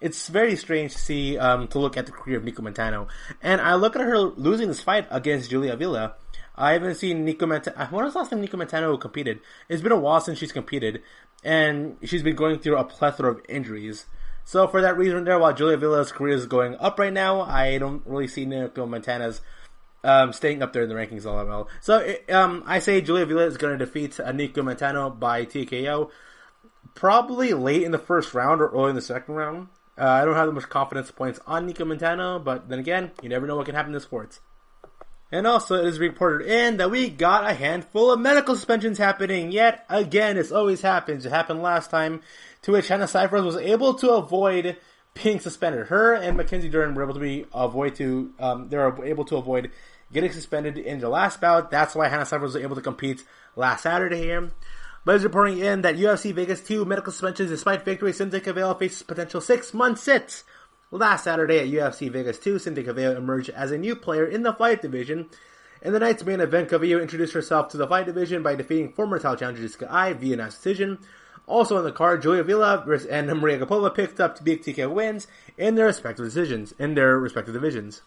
It's very strange to see, to look at the career of Nico Montano. And I look at her losing this fight against Julia Avila. I haven't seen Nico Montano. When was the last time Nico Montano competed? It's been a while since she's competed. And she's been going through a plethora of injuries. So for that reason there, while Julia Avila's career is going up right now, I don't really see Nico Montana's staying up there in the rankings all that well. So I say Julia Avila is going to defeat Nico Montano by TKO. Probably late in the first round or early in the second round. I don't have that much confidence points on Nico Montano, but then again, you never know what can happen in sports. And also, it is reported in that we got a handful of medical suspensions happening yet again. This always happens. It happened last time, to which Hannah Cifers was able to avoid being suspended. Her and Mackenzie Dern were able to avoid getting suspended in the last bout. That's why Hannah Cifers was able to compete last Saturday here. But it's reporting in that UFC Vegas 2 medical suspensions despite victory. Cynthia Calvillo faces potential 6-month sit. Last Saturday at UFC Vegas 2, Cynthia Calvillo emerged as a new player in the fight division. In the night's main event, Calvillo introduced herself to the fight division by defeating former title challenger Jessica Ai via knockout decision. Also on the card, Julia Avila and Maria Gapova picked up big TKO wins in their respective divisions.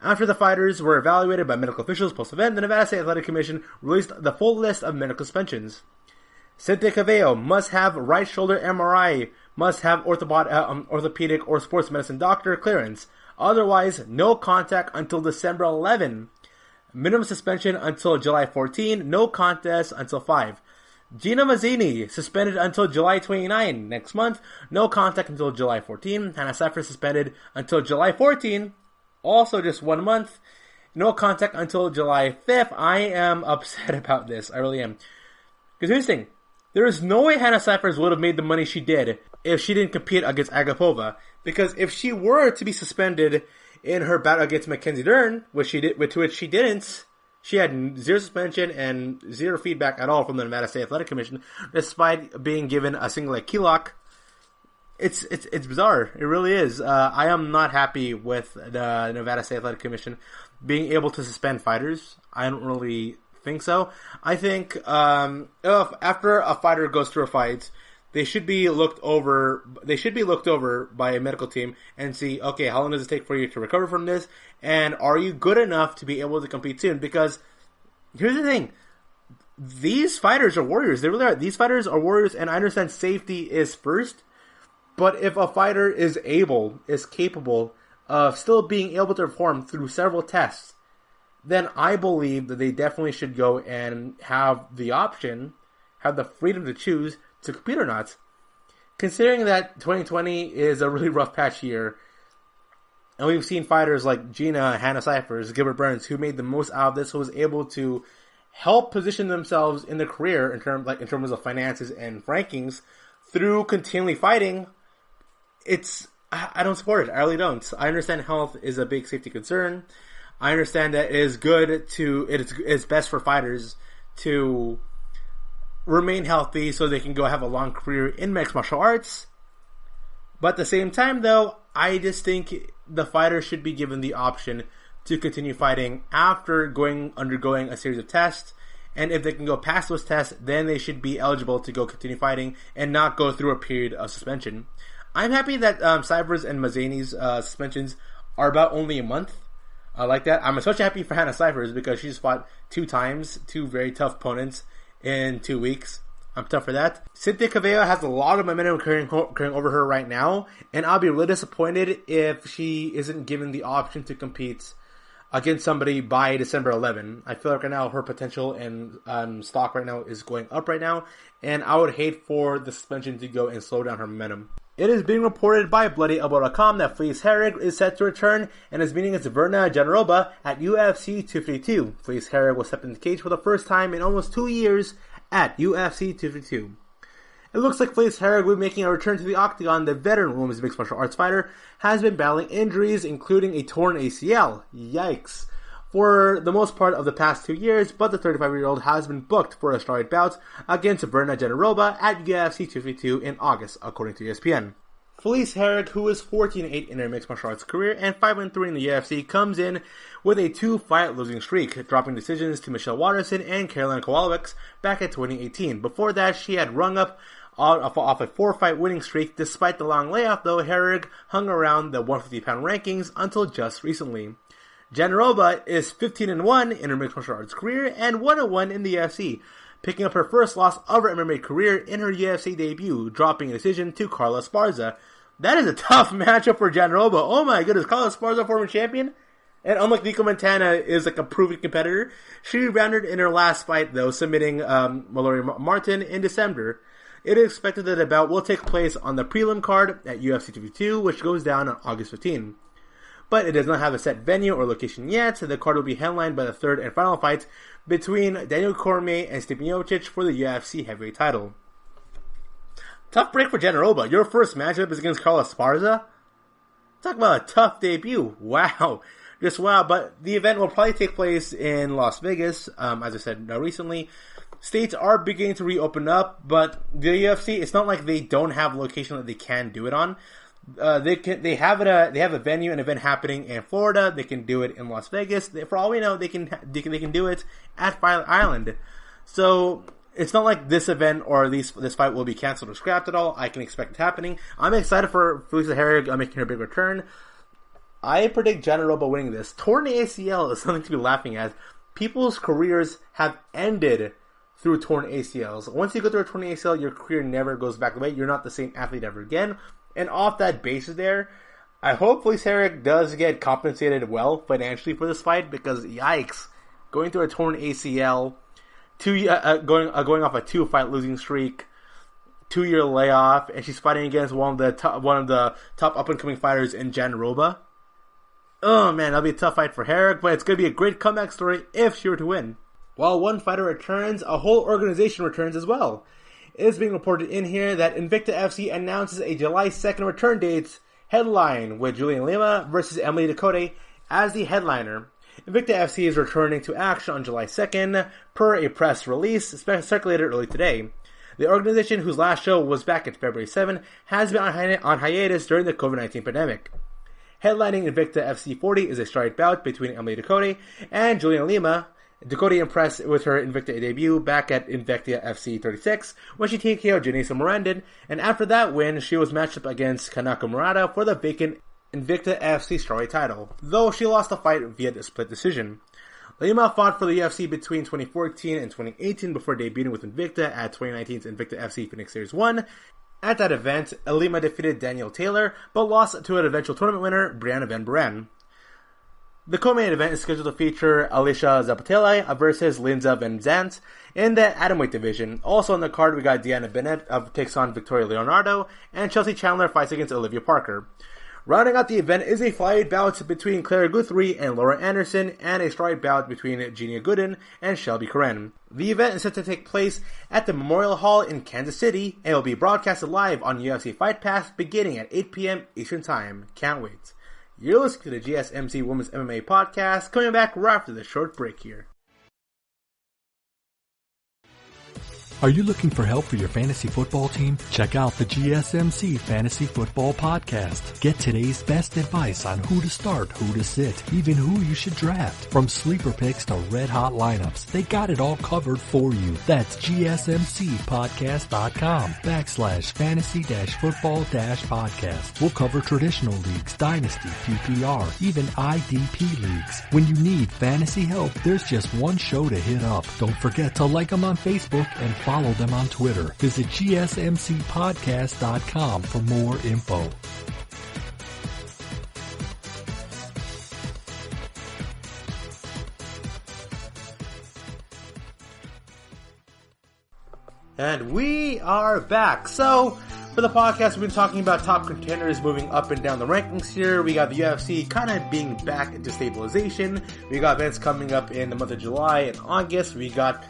After the fighters were evaluated by medical officials post-event, the Nevada State Athletic Commission released the full list of medical suspensions. Cynthia Calvillo must have right shoulder MRI, must have orthopedic or sports medicine doctor clearance. Otherwise, no contact until December 11. Minimum suspension until July 14. No contest until 5. Gina Mazzini suspended until July 29 next month. No contact until July 14. Hannah Cifers suspended until July 14. Also just 1 month. No contact until July 5th. I am upset about this. I really am. Because here's the thing. There is no way Hannah Cifers would have made the money she did if she didn't compete against Agapova. Because if she were to be suspended in her battle against Mackenzie Dern, which she didn't, she had zero suspension and zero feedback at all from the Nevada State Athletic Commission, despite being given a single leg key lock. It's bizarre. It really is. I am not happy with the Nevada State Athletic Commission being able to suspend fighters. I don't really think so. I think if after a fighter goes through a fight, they should be looked over. They should be looked over by a medical team and see, okay, how long does it take for you to recover from this, and are you good enough to be able to compete soon? Because here's the thing: these fighters are warriors. They really are. These fighters are warriors, and I understand safety is first. But if a fighter is capable of still being able to perform through several tests, then I believe that they definitely should go and have the option, have the freedom to choose to compete or not. Considering that 2020 is a really rough patch year, and we've seen fighters like Gina, Hannah Cifers, Gilbert Burns, who made the most out of this, who was able to help position themselves in their career in terms of finances and rankings through continually fighting. I don't support it. I really don't. I understand health is a big safety concern. I understand that it's best for fighters to remain healthy so they can go have a long career in mixed martial arts. But at the same time, though, I just think the fighter should be given the option to continue fighting after undergoing a series of tests. And if they can go past those tests, then they should be eligible to go continue fighting and not go through a period of suspension. I'm happy that Cifers and Mazzini's suspensions are about only a month. I like that. I'm especially happy for Hannah Cifers because she's fought 2 times, 2 very tough opponents in 2 weeks. I'm tough for that. Cynthia Calvillo has a lot of momentum carrying over her right now, and I'll be really disappointed if she isn't given the option to compete against somebody by December 11. I feel like right now her potential and stock right now is going up right now, and I would hate for the suspension to go and slow down her momentum. It is being reported by BloodyElbow.com that Felice Herrig is set to return and is meeting against Verna Janarova at UFC 252. Felice Herrig will step in the cage for the first time in almost 2 years at UFC 252. It looks like Felice Herrig will be making a return to the octagon. The veteran women's mixed martial arts fighter has been battling injuries, including a torn ACL. Yikes. for the most part of the past 2 years, but the 35-year-old has been booked for a steroid bout against Verna Jandiroba at UFC 252 in August, according to ESPN. Felice Herrig, who is 14-8 in her mixed martial arts career and 5-3 in the UFC, comes in with a 2-fight losing streak, dropping decisions to Michelle Waterson and Caroline Kowalczyk back in 2018. Before that, she had rung up off a 4-fight winning streak. Despite the long layoff, though, Herrig hung around the 150-pound rankings until just recently. Jandiroba is 15-1 in her mixed martial arts career and 1-1 in the UFC, picking up her first loss of her MMA career in her UFC debut, dropping a decision to Carla Esparza. That is a tough matchup for Jandiroba. Oh my goodness, Carla Esparza, former champion? And unlike Nico Montana, is like a proven competitor. She rebounded in her last fight, though, submitting Mallory Martin in December. It is expected that the bout will take place on the prelim card at UFC 252, which goes down on August 15. But it does not have a set venue or location yet. The card will be headlined by the third and final fight between Daniel Cormier and Stipe Miocic for the UFC heavyweight title. Tough break for Jandiroba. Your first matchup is against Carla Esparza? Talk about a tough debut. Wow. Just wow. But the event will probably take place in Las Vegas, as I said recently. States are beginning to reopen up, but the UFC, it's not like they don't have a location that they can do it on. They have a venue, an event happening in Florida. They can do it in Las Vegas. For all we know, they can do it at Fight Island. So it's not like this event or this fight will be canceled or scrapped at all. I can expect it happening. I'm excited for Felice Herrig making her big return. I predict Jandiroba winning this. Torn ACL is something to be laughing at. People's careers have ended through torn ACLs. Once you go through a torn ACL, your career never goes back the way. You're not the same athlete ever again. And off that basis there, I hope Felice Herrig does get compensated well financially for this fight, because yikes, going through a torn ACL, going off a 2-fight losing streak, 2-year layoff, and she's fighting against one of the top up and coming fighters in Jandiroba. Oh man, that'll be a tough fight for Herrig, but it's going to be a great comeback story if she were to win. While one fighter returns, a whole organization returns as well. It is being reported in here that Invicta FC announces a July 2nd return date headline with Julian Lima versus Emily Ducote as the headliner. Invicta FC is returning to action on July 2nd per a press release circulated early today. The organization, whose last show was back at February 7, has been on hiatus during the COVID-19 pandemic. Headlining Invicta FC 40 is a straight bout between Emily Ducote and Julian Lima. Ducote impressed with her Invicta debut back at Invicta FC 36 when she TKO'd Janessa Morandin, and after that win, she was matched up against Kanako Murata for the vacant Invicta FC strawweight title, though she lost the fight via the split decision. Lima fought for the UFC between 2014 and 2018 before debuting with Invicta at 2019's Invicta FC Phoenix Series 1. At that event, Lima defeated Danielle Taylor, but lost to an eventual tournament winner, Brianna Van Buren. The co-main event is scheduled to feature Alicia Zapatela versus Linza Van Zandt in the atomweight division. Also on the card, we got Deanna Bennett takes on Victoria Leonardo, and Chelsea Chandler fights against Olivia Parker. Rounding out the event is a flyweight bout between Claire Guthrie and Laura Anderson, and a strawweight bout between Genia Gooden and Shelby Karen. The event is set to take place at the Memorial Hall in Kansas City, and will be broadcasted live on UFC Fight Pass beginning at 8 p.m. Eastern Time. Can't wait. You're listening to the GSMC Women's MMA Podcast, coming back right after the short break here. Are you looking for help for your fantasy football team? Check out the GSMC Fantasy Football Podcast. Get today's best advice on who to start, who to sit, even who you should draft. From sleeper picks to red hot lineups, they got it all covered for you. That's gsmcpodcast.com/fantasy-football-podcast. We'll cover traditional leagues, dynasty, PPR, even IDP leagues. When you need fantasy help, there's just one show to hit up. Don't forget to like them on Facebook and follow them on Twitter. Visit gsmcpodcast.com for more info. And we are back. So, for the podcast, we've been talking about top contenders moving up and down the rankings here. We got the UFC kind of being back into stabilization. We got events coming up in the month of July and August. We got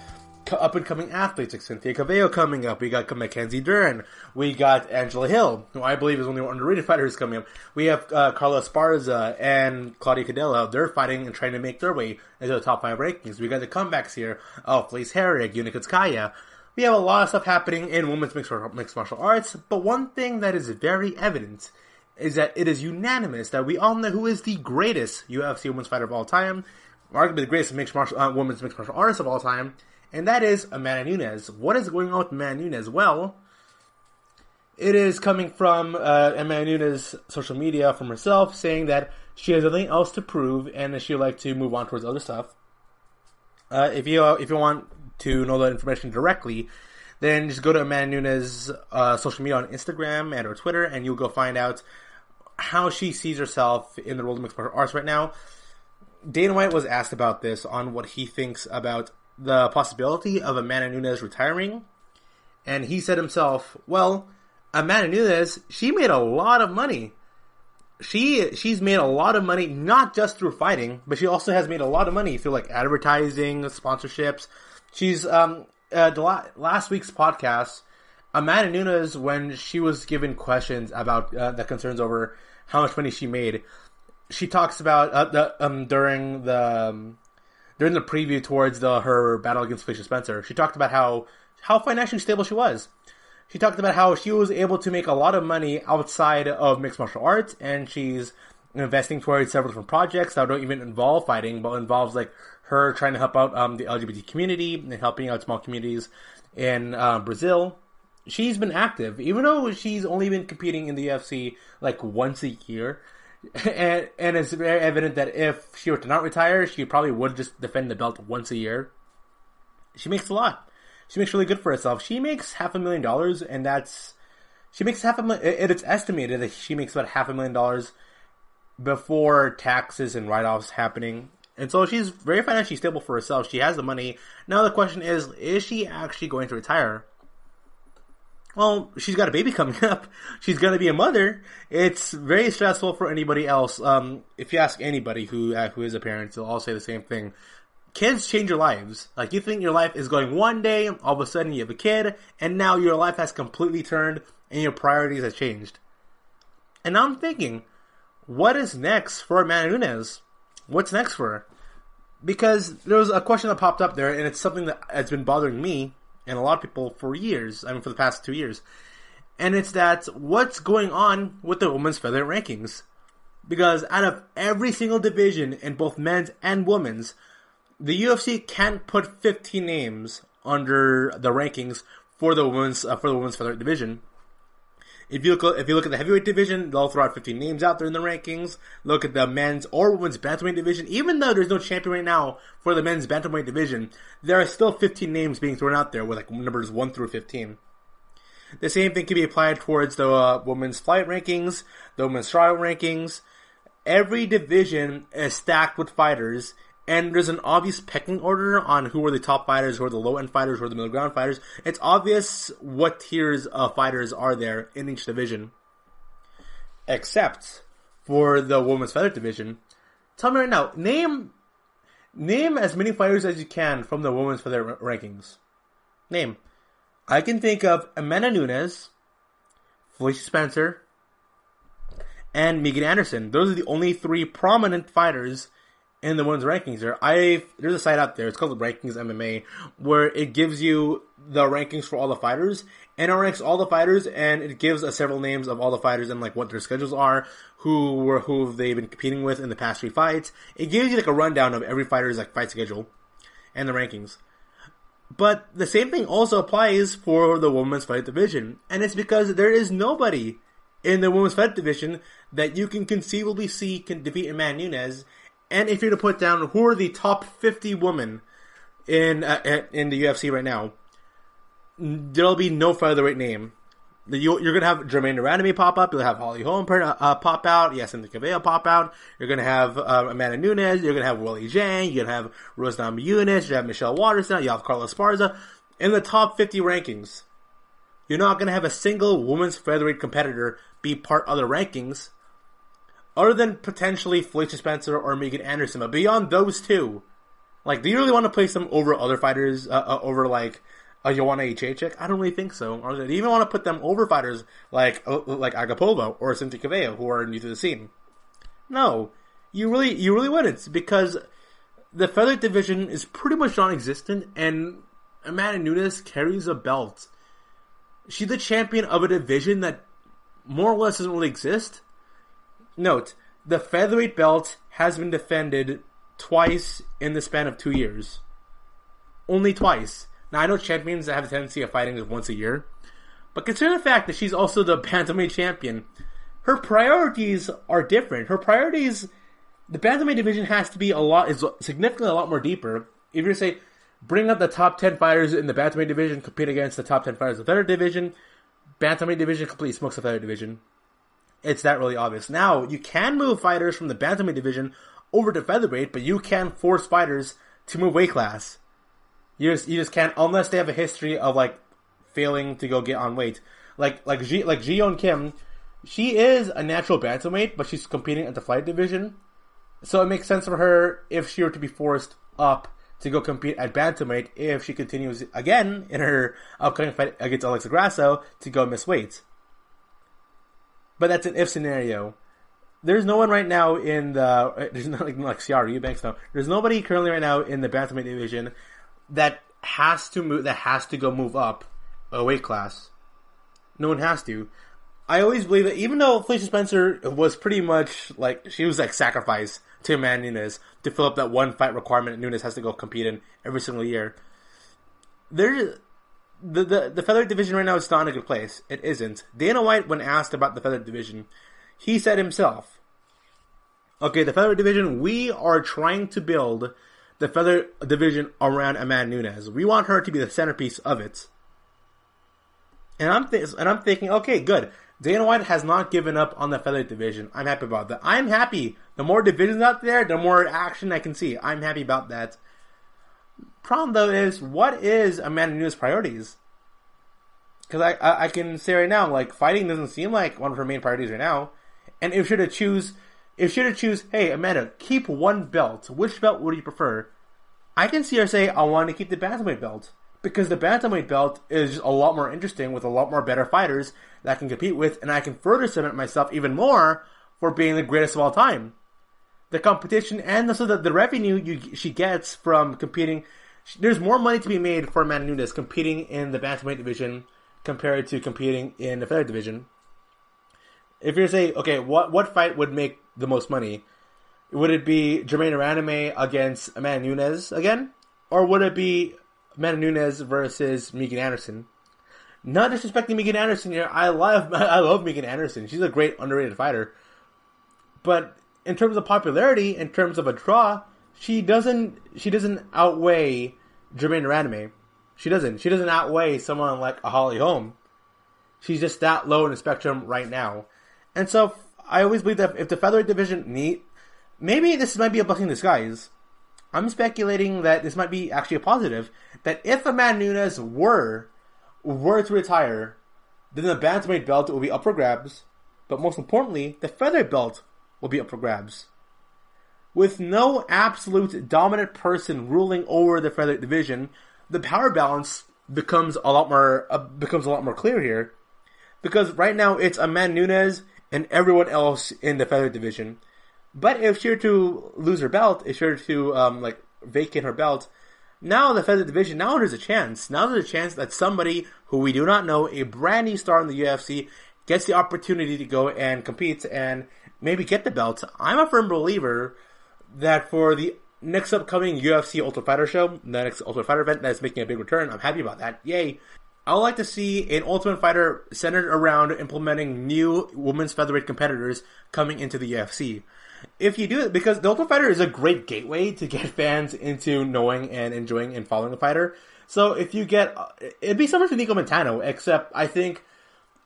up-and-coming athletes like Cynthia Cabello coming up. We got Mackenzie Dern. We got Angela Hill, who I believe is one of the underrated fighters coming up. We have Carla Esparza and Claudia Cadella. They're fighting and trying to make their way into the top 5 rankings. We got the comebacks here of Felice Herrig, Yuna Kutskaya. We have a lot of stuff happening in women's mixed martial arts, but one thing that is very evident is that it is unanimous that we all know who is the greatest UFC women's fighter of all time, arguably the greatest women's mixed martial artist of all time, and that is Amanda Nunes. What is going on with Amanda Nunes? Well, it is coming from Amanda Nunes' social media from herself, saying that she has nothing else to prove and that she would like to move on towards other stuff. If you want to know that information directly, then just go to Amanda Nunes' social media on Instagram and or Twitter, and you'll go find out how she sees herself in the role of mixed martial arts right now. Dana White was asked about this, on what he thinks about the possibility of Amanda Nunes retiring, and he said himself, well, Amanda Nunes, she made a lot of money. She's made a lot of money, not just through fighting, but she also has made a lot of money through like advertising, sponsorships. She's last week's podcast, Amanda Nunes, when she was given questions about the concerns over how much money she made, she talks about during the preview towards her battle against Felicia Spencer. She talked about how financially stable she was. She talked about how she was able to make a lot of money outside of mixed martial arts, and she's investing towards several different projects that don't even involve fighting, but involves like her trying to help out the LGBT community and helping out small communities in Brazil. She's been active, even though she's only been competing in the UFC like once a year. And it's very evident that if she were to not retire, she probably would just defend the belt once a year. She makes a lot. She makes really good for herself. She makes $500,000, and it's estimated that she makes about $500,000 before taxes and write-offs happening. And so she's very financially stable for herself. She has the money. Now the question is she actually going to retire? Well, she's got a baby coming up. She's going to be a mother. It's very stressful for anybody else. If you ask anybody who is a parent, they'll all say the same thing. Kids change your lives. Like, you think your life is going one day, all of a sudden you have a kid, and now your life has completely turned, and your priorities have changed. And now I'm thinking, what is next for Amanda Nunes? What's next for her? Because there was a question that popped up there, and it's something that has been bothering me and a lot of people for years. I mean, for the past 2 years. And it's that, what's going on with the women's featherweight rankings? Because out of every single division in both men's and women's, the UFC can't put 15 names under the rankings for the women's featherweight division. If you look at the heavyweight division, they'll throw out 15 names out there in the rankings. Look at the men's or women's bantamweight division. Even though there's no champion right now for the men's bantamweight division, there are still 15 names being thrown out there with like numbers 1 through 15. The same thing can be applied towards the women's flyweight rankings, the women's strawweight rankings. Every division is stacked with fighters, and there's an obvious pecking order on who are the top fighters, who are the low-end fighters, who are the middle ground fighters. It's obvious what tiers of fighters are there in each division. Except for the women's featherweight division. Tell me right now, name as many fighters as you can from the women's featherweight rankings. Name. I can think of Amanda Nunes, Felicia Spencer, and Megan Anderson. Those are the only 3 prominent fighters in the women's rankings. There's a site out there, it's called Rankings MMA, where it gives you the rankings for all the fighters, and it ranks all the fighters, and it gives several names of all the fighters and like what their schedules are, who they've been competing with in the past 3 fights. It gives you like a rundown of every fighter's like fight schedule and the rankings. But the same thing also applies for the women's fight division, and it's because there is nobody in the women's fight division that you can conceivably see can defeat Amanda Nunes. And if you're to put down who are the top 50 women in the UFC right now, there'll be no featherweight name. You're going to have Jermaine Durandamy pop up. You'll have Holly Holm pop out. Yes, Cynthia Cabello pop out. You're going to have Amanda Nunes. You're going to have Willie Zhang. You're going to have Rose Namajunas. You have Michelle Waters now. You have Carla Esparza. In the top 50 rankings, you're not going to have a single women's featherweight competitor be part of the rankings, other than potentially Felicia Spencer or Megan Anderson. But beyond those two, Like, do you really want to place them over other fighters, over like a Joanna Jędrzejczyk? I don't really think so. Or do you even want to put them over fighters like Agapova or Cynthia Calvillo, who are new to the scene? No, you really wouldn't, because the featherweight division is pretty much non-existent, and Amanda Nunes carries a belt. She's the champion of a division that more or less doesn't really exist. Note, the featherweight belt has been defended twice in the span of 2 years. Only twice. Now, I know champions that have a tendency of fighting once a year, but consider the fact that she's also the bantamweight champion. Her priorities are different. Her priorities, the bantamweight division is significantly a lot more deeper. If you say, bring up the top 10 fighters in the bantamweight division, compete against the top 10 fighters in the featherweight division, bantamweight division completely smokes the featherweight division. It's that really obvious. Now, you can move fighters from the bantamweight division over to featherweight, but you can force fighters to move weight class. You just can't, unless they have a history of like failing to go get on weight. Like Ji-Yeon Kim, she is a natural bantamweight, but she's competing at the flyweight division, so it makes sense for her if she were to be forced up to go compete at bantamweight if she continues again in her upcoming fight against Alexa Grasso to go miss weight. But that's an if scenario. There's no one right now in there's not like Ciara Eubanks. No, there's nobody currently right now in the bantamweight division that has to move up a weight class. No one has to. I always believe that even though Felicia Spencer was pretty much like, she was like sacrificed to Amanda Nunes to fill up that one fight requirement that Nunes has to go compete in every single year. The featherweight division right now is not in a good place. It isn't. Dana White, when asked about the featherweight division, he said himself, okay, the featherweight division, we are trying to build the featherweight division around Amanda Nunes. We want her to be the centerpiece of it. And I'm thinking, okay, good. Dana White has not given up on the featherweight division. I'm happy about that. I'm happy. The more divisions out there, the more action I can see. I'm happy about that. Problem, though, is what is Amanda Nunes' priorities? Because I can say right now, like, fighting doesn't seem like one of her main priorities right now. And if she were to choose, hey, Amanda, keep one belt. Which belt would you prefer? I can see her say, I want to keep the bantamweight belt. Because the bantamweight belt is just a lot more interesting with a lot more better fighters that I can compete with, and I can further cement myself even more for being the greatest of all time. The competition and also the revenue she gets from competing, there's more money to be made for Amanda Nunes competing in the bantamweight division compared to competing in the featherweight division. If you're to say, okay, what fight would make the most money? Would it be Germaine Ranime against Amanda Nunes again? Or would it be Amanda Nunes versus Megan Anderson? Not disrespecting Megan Anderson here. I love Megan Anderson. She's a great underrated fighter. But in terms of popularity, in terms of a draw, she doesn't outweigh Germaine Ranime. She doesn't outweigh someone like a Holly Holm. She's just that low in the spectrum right now. And so I always believe that if the featherweight division maybe this might be a blessing in disguise. I'm speculating that this might be actually a positive. That if Amanda Nunes were to retire, then the bantamweight belt will be up for grabs. But most importantly, the featherweight belt will be up for grabs. With no absolute dominant person ruling over the featherweight division, the power balance becomes a lot more clear here. Because right now it's Amanda Nunes and everyone else in the featherweight division. But if she were to lose her belt, if she were to vacate her belt, now the featherweight division, now there's a chance. Now there's a chance that somebody who we do not know, a brand new star in the UFC, gets the opportunity to go and compete and maybe get the belt. I'm a firm believer that for the next upcoming UFC Ultimate Fighter show, the next Ultimate Fighter event that is making a big return, I'm happy about that. Yay. I would like to see an Ultimate Fighter centered around implementing new women's featherweight competitors coming into the UFC. If you do it, because the Ultimate Fighter is a great gateway to get fans into knowing and enjoying and following the fighter. So if you get, it'd be similar to Nico Montano, except I think,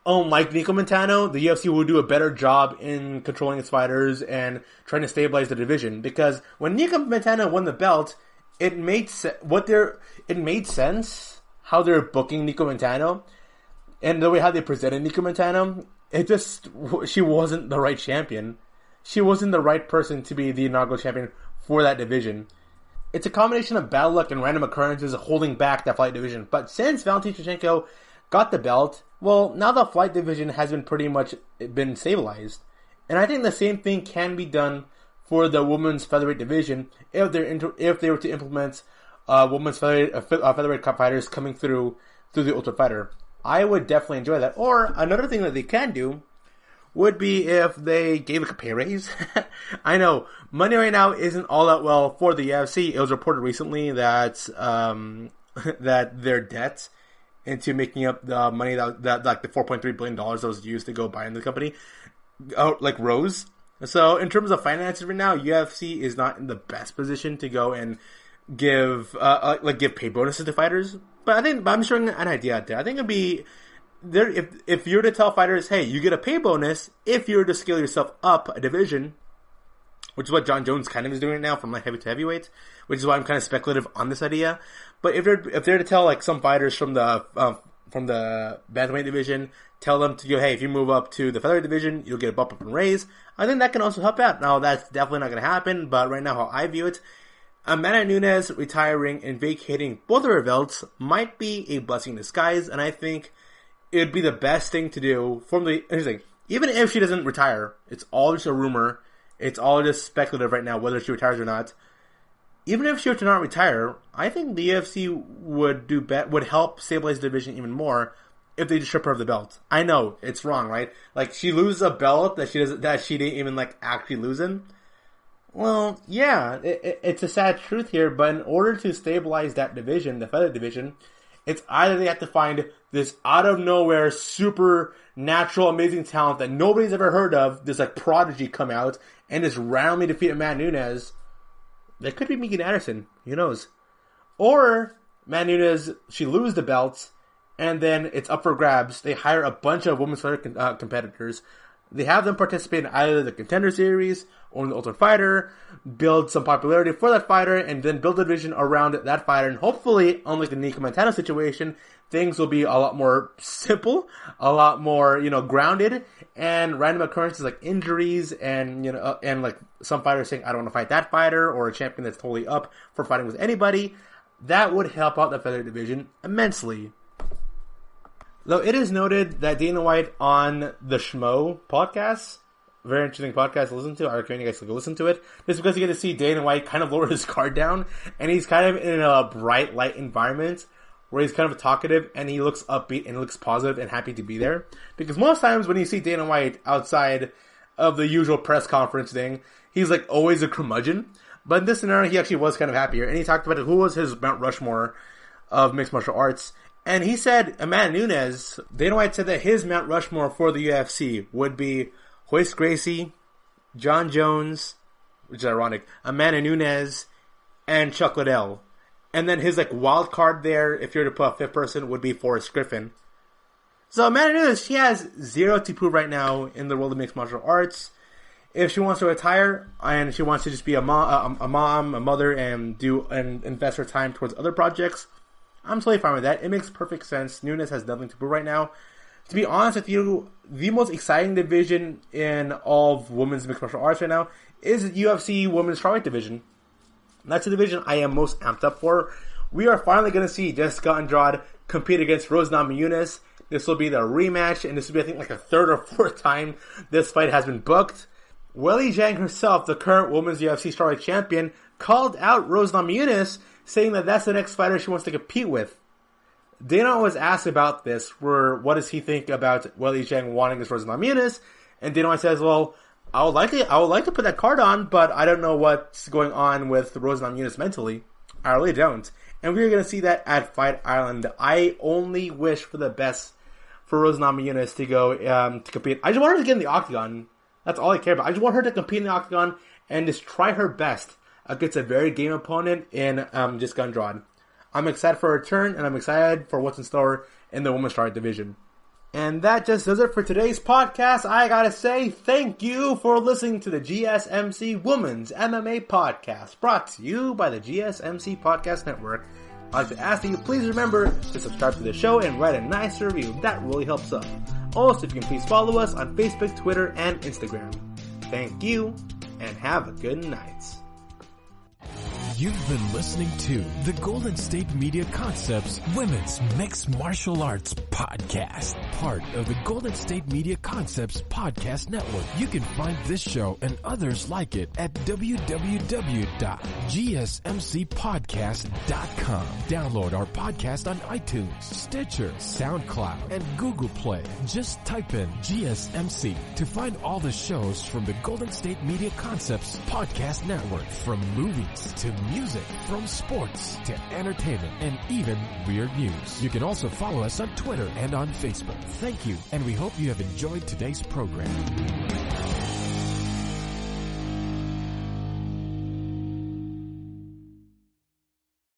unlike Nico Montano, the UFC will do a better job in controlling its fighters and trying to stabilize the division. Because when Nico Montano won the belt, it made sense how they're booking Nico Montano and the way how they presented Nico Montano. She wasn't the right champion. She wasn't the right person to be the inaugural champion for that division. it's a combination of bad luck and random occurrences holding back that flyweight division. But since Valentin Shevchenko got the belt, well, now the flyweight division has been pretty much been stabilized. And I think the same thing can be done for the women's featherweight division if they were to implement women's featherweight cup fighters coming through the Ultimate Fighter. I would definitely enjoy that. Or another thing that they can do would be if they gave a pay raise. I know money right now isn't all that well for the UFC. It was reported recently that that their debt into making up the money that like the $4.3 billion that was used to go buy into the company rose. So in terms of finances right now, UFC is not in the best position to go and give pay bonuses to fighters. But I'm showing an idea out there. I think it'd be there if you were to tell fighters, hey, you get a pay bonus if you were to scale yourself up a division, which is what John Jones kind of is doing now from light heavy to heavyweight, which is why I'm kind of speculative on this idea. But if they're to tell like some fighters from the bantamweight division, tell them to go, hey, if you move up to the featherweight division, you'll get a bump up and raise. I think that can also help out. Now that's definitely not going to happen, but right now how I view it, Amanda Nunes retiring and vacating both of her belts might be a blessing in disguise, and I think it would be the best thing to do even if she doesn't retire, it's all just a rumor, it's all just speculative right now whether she retires or not. Even if she were to not retire, I think the UFC would help stabilize the division even more if they just strip her of the belt. I know it's wrong, right? Like she loses a belt that she didn't even like actually lose in. Well, yeah, it's a sad truth here, but in order to stabilize that division, the feather division, it's either they have to find this out of nowhere, super natural, amazing talent that nobody's ever heard of, this like prodigy come out and just randomly defeat Amanda Nunes. That could be Megan Anderson, who knows? Or Amanda Nunes, she loses the belts, and then it's up for grabs. They hire a bunch of women's fighter competitors. They have them participate in either the Contender Series or in the Ultimate Fighter, build some popularity for that fighter, and then build a division around that fighter. And hopefully, unlike the Nico Montano situation, things will be a lot more simple, a lot more, grounded, and random occurrences like injuries and, and like some fighters saying, I don't want to fight that fighter, or a champion that's totally up for fighting with anybody. That would help out the feather division immensely. Though it is noted that Dana White on the Schmo podcast, very interesting podcast to listen to. I recommend you guys to go listen to it. Just because you get to see Dana White kind of lower his guard down, and he's kind of in a bright light environment where he's kind of talkative and he looks upbeat and looks positive and happy to be there. Because most times when you see Dana White outside of the usual press conference thing, he's like always a curmudgeon. But in this scenario, he actually was kind of happier, and he talked about who was his Mount Rushmore of mixed martial arts. And he said, Amanda Nunes, Dana White said that his Mount Rushmore for the UFC would be Royce Gracie, John Jones, which is ironic, Amanda Nunes, and Chuck Liddell. And then his wild card there, if you were to put a fifth person, would be Forrest Griffin. So Amanda Nunes, she has zero to prove right now in the world of mixed martial arts. If she wants to retire and she wants to just be a mom, a mother, and invest her time towards other projects, I'm totally fine with that. It makes perfect sense. Nunes has nothing to prove right now. To be honest with you, the most exciting division in all of women's mixed martial arts right now is the UFC Women's Flyweight division. That's the division I am most amped up for. We are finally going to see Jessica Andrade compete against Rose Namajunas. This will be the rematch, and this will be, I think, like a third or fourth time this fight has been booked. Weili Zhang herself, the current women's UFC strawweight champion, called out Rose Namajunas, saying that that's the next fighter she wants to compete with. Dana was asked about this, what does he think about Weili Zhang wanting this Rose Namajunas? And Dana White says, well, I would like to put that card on, but I don't know what's going on with Rose Namajunas mentally. I really don't. And we're going to see that at Fight Island. I only wish for the best for Rose Namajunas to go to compete. I just want her to get in the octagon. That's all I care about. I just want her to compete in the octagon and just try her best against a very game opponent in Jessica Andrade. I'm excited for her return, and I'm excited for what's in store in the women's strawweight division. And that just does it for today's podcast. I gotta say thank you for listening to the GSMC Women's MMA Podcast, brought to you by the GSMC Podcast Network. I'd like to ask that you please remember to subscribe to the show and write a nice review. That really helps us. Also, if you can please follow us on Facebook, Twitter, and Instagram. Thank you, and have a good night. You've been listening to the Golden State Media Concepts Women's Mixed Martial Arts Podcast, part of the Golden State Media Concepts Podcast Network. You can find this show and others like it at www.gsmcpodcast.com. Download our podcast on iTunes, Stitcher, SoundCloud, and Google Play. Just type in GSMC to find all the shows from the Golden State Media Concepts Podcast Network, from movies to music, from sports to entertainment, and even weird news. You can also follow us on Twitter and on Facebook. Thank you, and we hope you have enjoyed today's program.